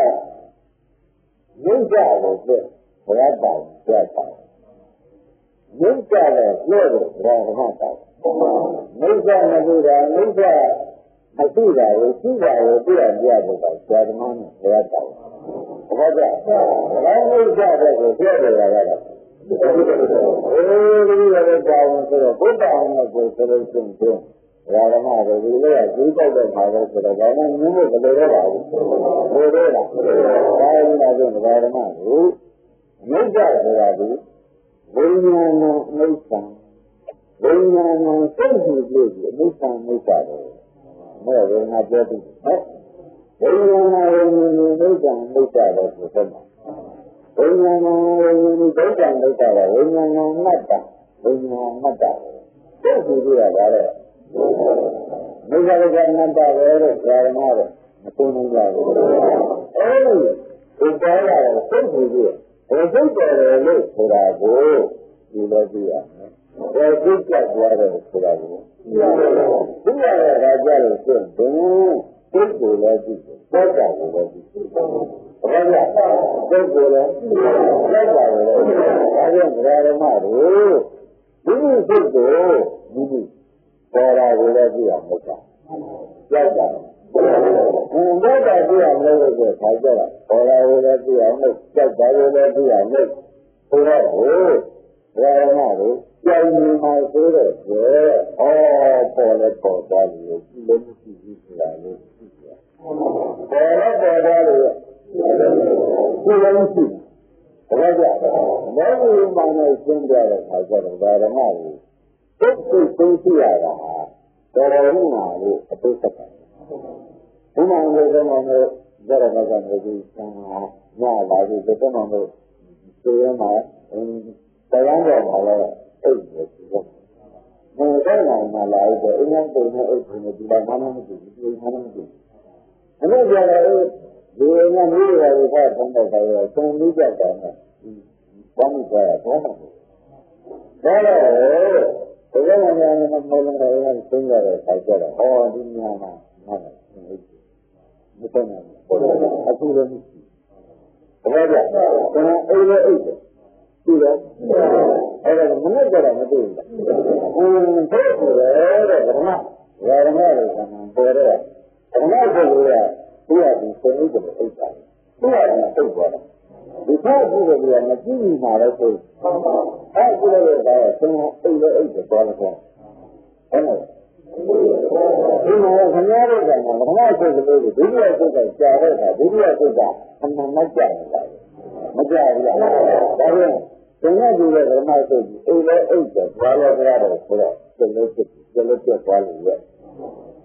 ကိုပြဘုရားတောင်းပြတာမိစ္ဆာလည်းပြောတယ်ဘုရားဓမ္မတောင်းမိစ္ဆာမဟုတ်တာမိစ္ဆာမသိတာကိုသိတာကိုပြရဖို့ကဆရာဓမ္မနဲ့ဘုရားတောင်းဘာကြောင့်ဘာမိစ္ဆာတဲ့ကိုပြောတယ်ကတော့ဒီလိုလည်းကြောင်းဆိုတော့ဘုရားနဲ့ကိုဆိုလို့ရှိရင်ရာဓမ္မတွေဒီလိုကကြီးပေါက်တဲ့ခါတော့ဆိုတော့ဘာမှမင်းတို့ဘယ်လိုလဲပါဘူးဘယ်လိုလဲဒါရင်တော့ရာဓမ္မကိုမြတ်ကြဆိုတာဒီဝိညာဉ်နဲ့နှိစ္စံ ဝိညာဏံစိတ်ရှိလို့ဒီအနိစ္စမိစ္ဆာတယ်မဲ့ဝိညာဉ်ပြောပြီးဟုတ်ဝိညာဏဝိညာဉ်မိစ္ဆာမိစ္ဆာတယ်ဆိုတော့ဝိညာဏဝိညာဉ်မိစ္ဆာမိစ္ဆာတယ်ဝိညာဏမတ္တဝိညာဏမတ္တစိတ်ရှိလို့ရတာလေမိစ္ဆာကမတ္တပဲလို့ဓမ္မတော့မသိနိုင်ကြဘူးအဲဒီပေါ်လာတဲ့စိတ်ရှိလို့ဘယ်စိတ်ပေါ်လဲလို့ဆိုတာကိုဒီလိုကြည့်ရမယ်ဘယ်စိတ်ကြွားတယ်ဆိုတာကိုဒီရတဲ့အခါကျတော့စိတ်ကိုလည်းကြည့်တယ်သောတာကိုလည်းကြည့်တယ်ဘာလို့စိတ်ကိုလည်းသောတာကိုလည်းဒါကြောင့်ဓမ္မတို့ဒီစိတ်ကိုဒီပေါ်လာကိုလည်းကြည့်ရမှာကြောက်တာဘောတာကြည့်ရမယ်လို့ဆိုခါကြတာပေါ်လာကိုလည်းကြည့်ရမယ်ကြောက်တာကိုလည်းကြည့်ရမယ်ဆိုတော့ဓမ္မတို့ကြောင်နေမှာဆိုတော့ပေါ်လဲပေါ်သွားလို့ဒီလိုမရှိဘူးဆိုတာလို့သိကြပေါ်လဲပေါ်သွားလို့ဒီလိုမရှိဘာကြောင့်လဲဘယ်လိုမှမရှင်းပြတဲ့ခါကျတော့ဓမ္မတို့သိသိသိရတာတော်တော်ကြီးမှာလို့အသိသက်တယ်ဘုရားရဲ့ဓမ္မနဲ့ဇရမဇန်ကိုသံဃာညလာပြီးဒီဓမ္မတို့သိရမှာတရားတော်မှာလည်းအဲ့ဒီလိုပြောဘယ်တော့မှလာတော့အင်းအောင်ပုံနဲ့အဲ့ဒီလိုဒီမှာမှမကြည့်ဘူးဒီမှာမှမကြည့်ဘူးအဲ့ဒီကြတော့ဒီကမျိုးတွေကဖတ်တဲ့တော့သုံးပြီးကြတယ်ဘာမှမပြောရတော့ဘူးဒါတော့ဘယ်လိုမှမမလုံးတော့သုံးရတယ်ခိုက်ကြတော့ဒီညမှာမှတ်တယ်မသုံးနိုင်ဘူးအခုလည်းမရှိဘူးဘာကြောင့်အဲ့လိုအဲ့ဒီတော့အဲ့ဒါမနဲ့ကြတာမသိဘူး။ဘယ်လိုလဲတဲ့ဓမ္မလို့ကမှပေါ်တဲ့ဓမ္မဆိုလို့ရသူကဒီစိတ်ကိုသိတာ။သူကဒီသိသွားတာ။ဒီဖတ်ကြည့်လို့ကမကြည့်နေမှာလည်းသိ။အဲ့ဒီလိုတော့ဆင်းအိတ်လည်းအိတ်ပေါ်တော့အဲ့လိုဒီမှာခင်ဗျားတို့ကဓမ္မဆိုလို့ဒုတိယစိတ်ကကြာတဲ့အခါဒုတိယစိတ်ကအမှန်မကြနေတာ။မကြဘူးလား။ဒါကြောင့်သင်္ကတိရဲ့ဓမ္မစိတ်ကြီးအိမ်လည်းအိတ်တယ်ဘာလဲကြရတယ်ဆိုတော့စိတ်လည်းဖြစ်သွားလို့ရဲ့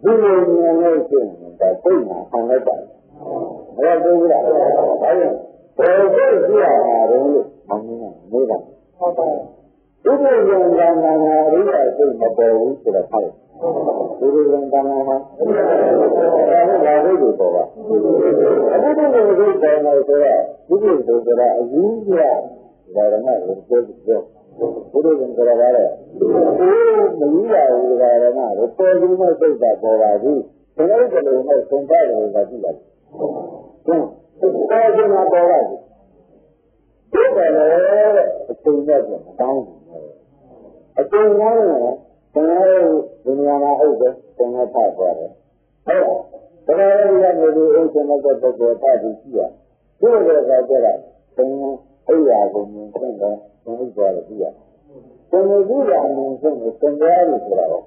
ဒီလိုဉာဏ်နဲ့ရှင်းတာသိမှအောင်လိုက်ပါဘယ်လိုလဲဒါကြောင့်ဘယ်လိုကြည့်ရမှာလဲလို့မောင်းနေတာမေးတာဟုတ်ပါဘူးဒီလိုဉာဏ်ကံနာရိယာစိတ်မပေါ်ဘူးဆိုတော့ဟုတ်ဒီလိုဉာဏ်ကံနာမှာဒါလည်းကိုပေါ်ပါအခုဒီလိုကိုပေါ်နေဆိုတော့ဒီလိုဆိုတာအကြီးကြီးဒါရမကိုပြောပြောဘုရားရှင်ကြရတာမကြီးရဘူးဒါရမကိုပေါ်ပြီးမှစိတ်ကပေါ်ပါဘူးဒီလိုကလေးနဲ့သင်္ကြန်တွေကကြည့်လိုက်ဟုတ်ပေါ်ပြီးမှပေါ်ပါဘူးဒီကလည်းအချိန်နဲ့ပြန်တောင်းတယ်အချိန်နဲ့သင်္ဃာဒီနေရာမှာဟုတ်တယ်သင်္ဃာထသွားတယ်ဟုတ်ဒါလည်းဒီကနေဒီအချိန်နဲ့ပုဂ္ဂိုလ်တတ်ပြီးရှိရဒီလိုကကြတာသင်္ဃာအဲ့ရကိုမြင်တဲ့တော့ဘုရားပြောလို့ပြရတယ်။ဘုရားကြီးကအမြင်ဆုံးကိုသင်ကြားလို့ဆိုတာတော့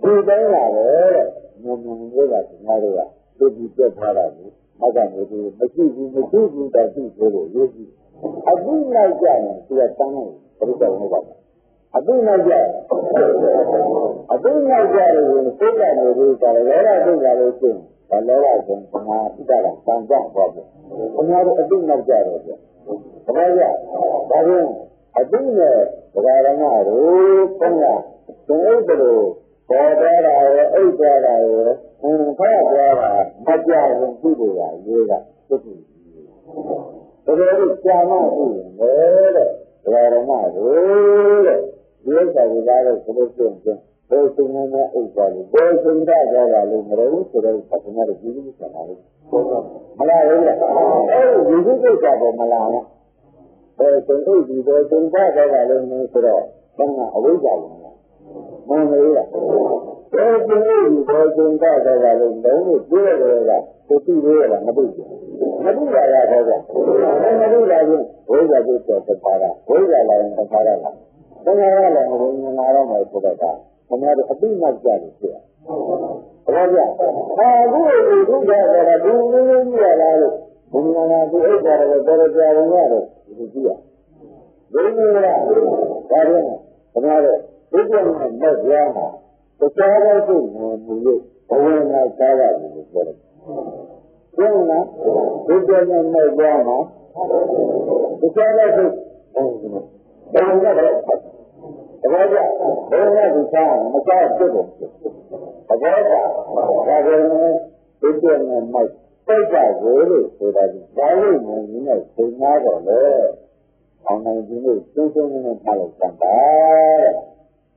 ဒီတိုင်းလာတယ်မြင်မြင်လေးကဒီမှာတွေကသူကြည့်ပြထားတာကိုမကနေဘူးမရှိဘူးတော့သိဆိုလို့ရေးကြည့်အခုလိုက်ကြရင်သူကတန်းနေဘယ်လိုကြောင့်လဲပါအခုလိုက်ကြရင်စိတ်ကနေပြီးကြတယ်လောကစိတ်ကလေးရှင်းဒါလောကဆုံးသမာဓိတာကတန်ကြသွားပြီ။ခင်ဗျားတို့အသိနောက်ကြတယ်ပြ။ဘာကြ။ဒါဖြင့်အသိနဲ့ဒကာရမတို့ဘုရားသင်္ဥပ္ပလိုပေါ်သွားတာရဲ့အိတ်သွားတာရဲ့ဖတ်သွားတာမကြဘူးပြုလို့ရရေးကသိပြီ။ဒါကြလို့ကြာမှသိရင်လေတဲ့ဒကာရမတို့တဲ့ဒီဥစ္စာကိုကြားလို့ဘယ်လိုရှင်းဘယ်စင်းနဲ့အိတ်သွားလို့ဘယ်စင်းကြကြတာလို့မလို့ဆိုတော့ဆက်နေတယ်ဒီလိုဆက်လာလို့မလားဘူးလားအဲဒီဒီကိစ္စပေါ်မလားလားဘယ်စင်းအိတ်ဒီဘယ်စင်းကြကြတာလို့မဆိုတော့ဘယ်ကအဝိဇ္ဇာလဲမင်းမေးလားဘယ်စင်းအိတ်ဒီဘယ်စင်းကြကြတာလို့လုံးလို့ပြောရတယ်ကသူသိသေးလားမသိဘူးမသိပါရတော့ဗျမသိလာရင်ဝိဇ္ဇာကိုတော့တပါတာဝိဇ္ဇာလာရင်တပါတာလားဘယ်လိုလဲဘုံငါတော့မယ်ဆိုတော့ခင်ဗျားတို့အသိမှတ်ကြတယ်ဖြစ်။ဘာကြောင့်အခုဒီကကတော့ဒီလိုမျိုးကြီးရလားလို့ဘုံငါကသူအိတ်တယ်တော်တော်ကြာရင်ရတယ်ဒီကြည့်ရ။ဘယ်လိုလဲဒါပြန်ခင်ဗျားတို့ ဒီကနေ့မဲ့ပြောမှာတခြားသောစိတ်ဝင်မှုလို့ဘဝနာစားရတယ်လို့ပြောတယ်။ဘုရားဒီကနေ့မဲ့ပြောမှာတခြားသောစိတ်ဘယ်လိုလဲတကယ်ကြဘယ်နဲ့ဒီစားမစားဖြစ်တယ်တကယ်ကြဒါကလည်းဒီကနေ့မဲ့စိတ်ကကိုလို့ဆိုတာဒီဘာလို့မင်းနဲ့စိတ်နာတော့လဲအောင်နိုင်ဒီလိုစင်းစင်းနဲ့ထားလိုက်တာ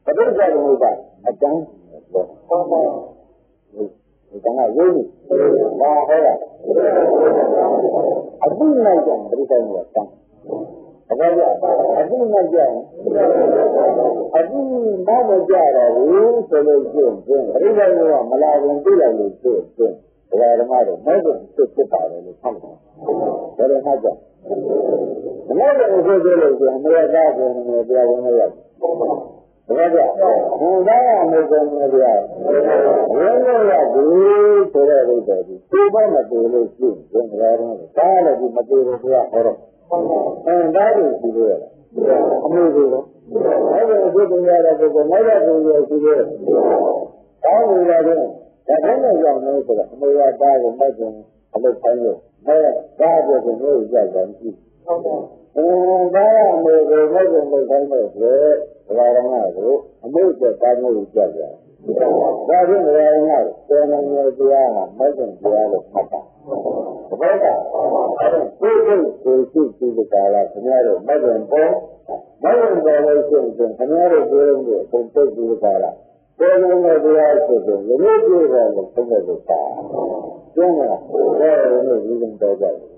ပဋိစ္စကမှုကအတန်းတော့ဟောမှာဒီကနေ့ရေးနေဘာဟဲ့လားအတိနိုင်ကြပဋိစ္စကမှုကတန်းအကြအတိနိုင်ကြအတိမမကြတော့ဘူးဆိုလို့ကျင့်ပဋိစ္စကမှုကမလာရင်သိလိုက်လို့ကျင့်ဘုရားဓမ္မတွေမဲ့ကိုဖြစ်ပါတယ်လို့ဆောက်တယ်ဘယ်လိုမှကြမလို့ကိုဆိုလို့ကျန်မရသားကိုလည်းတရားဝင်မရဘူးဒါကြဘုရားအမှုကိုလည်းတရားဝင်မရဘူးဆိုတဲ့ဥစ္စာကြီးဒီဘက်မတူလို့ရှိရင်ဘုရားတော်ဒါလည်းဒီမတူဘူးဘုရားဟောတော့ဒါကိုရှိလို့ရအမှုကိုတော့အဲ့ဒါကိုသိကြရတဲ့ပုဂ္ဂိုလ်မိုက်တဲ့ပုဂ္ဂိုလ်ရှိသေးတယ်ဒါကိုလည်းဒါနဲ့ကြောင့်လို့ဆိုတော့အမေကဒါကိုမိုက်တယ်အလုပ်ဆိုင်လို့မဲဒါကိုကိုမျိုးကြိုက်တယ်ရှိဟုတ်တယ်ဒါအမေကိုမိုက်တယ်မိုက်တိုင်းလို့ဆိုဘုရားတော်ကိုအမေကဒါမျိုးကြိုက်တယ်ဒါဖြင့်ဘုရားတော်ကတော်နေနေတရားကမိုက်တယ်တရားလို့မှတ်တာဘယ်ကကိုယ်ကိုရှိရှိကြတာခင်ဗျားတို့မိုက်တယ်ပေါ်မိုက်တယ်ပေါ်လို့ရှိရင်ခင်ဗျားတို့ပြောလို့ပုံပိတ်ပြီးကြတာတော်နေတရားဆိုရင်လည်းကြည့်ရတယ်ပုံပိတ်တာကျင်းတာဘယ်လိုလဲဒီလိုတော့ကြတယ်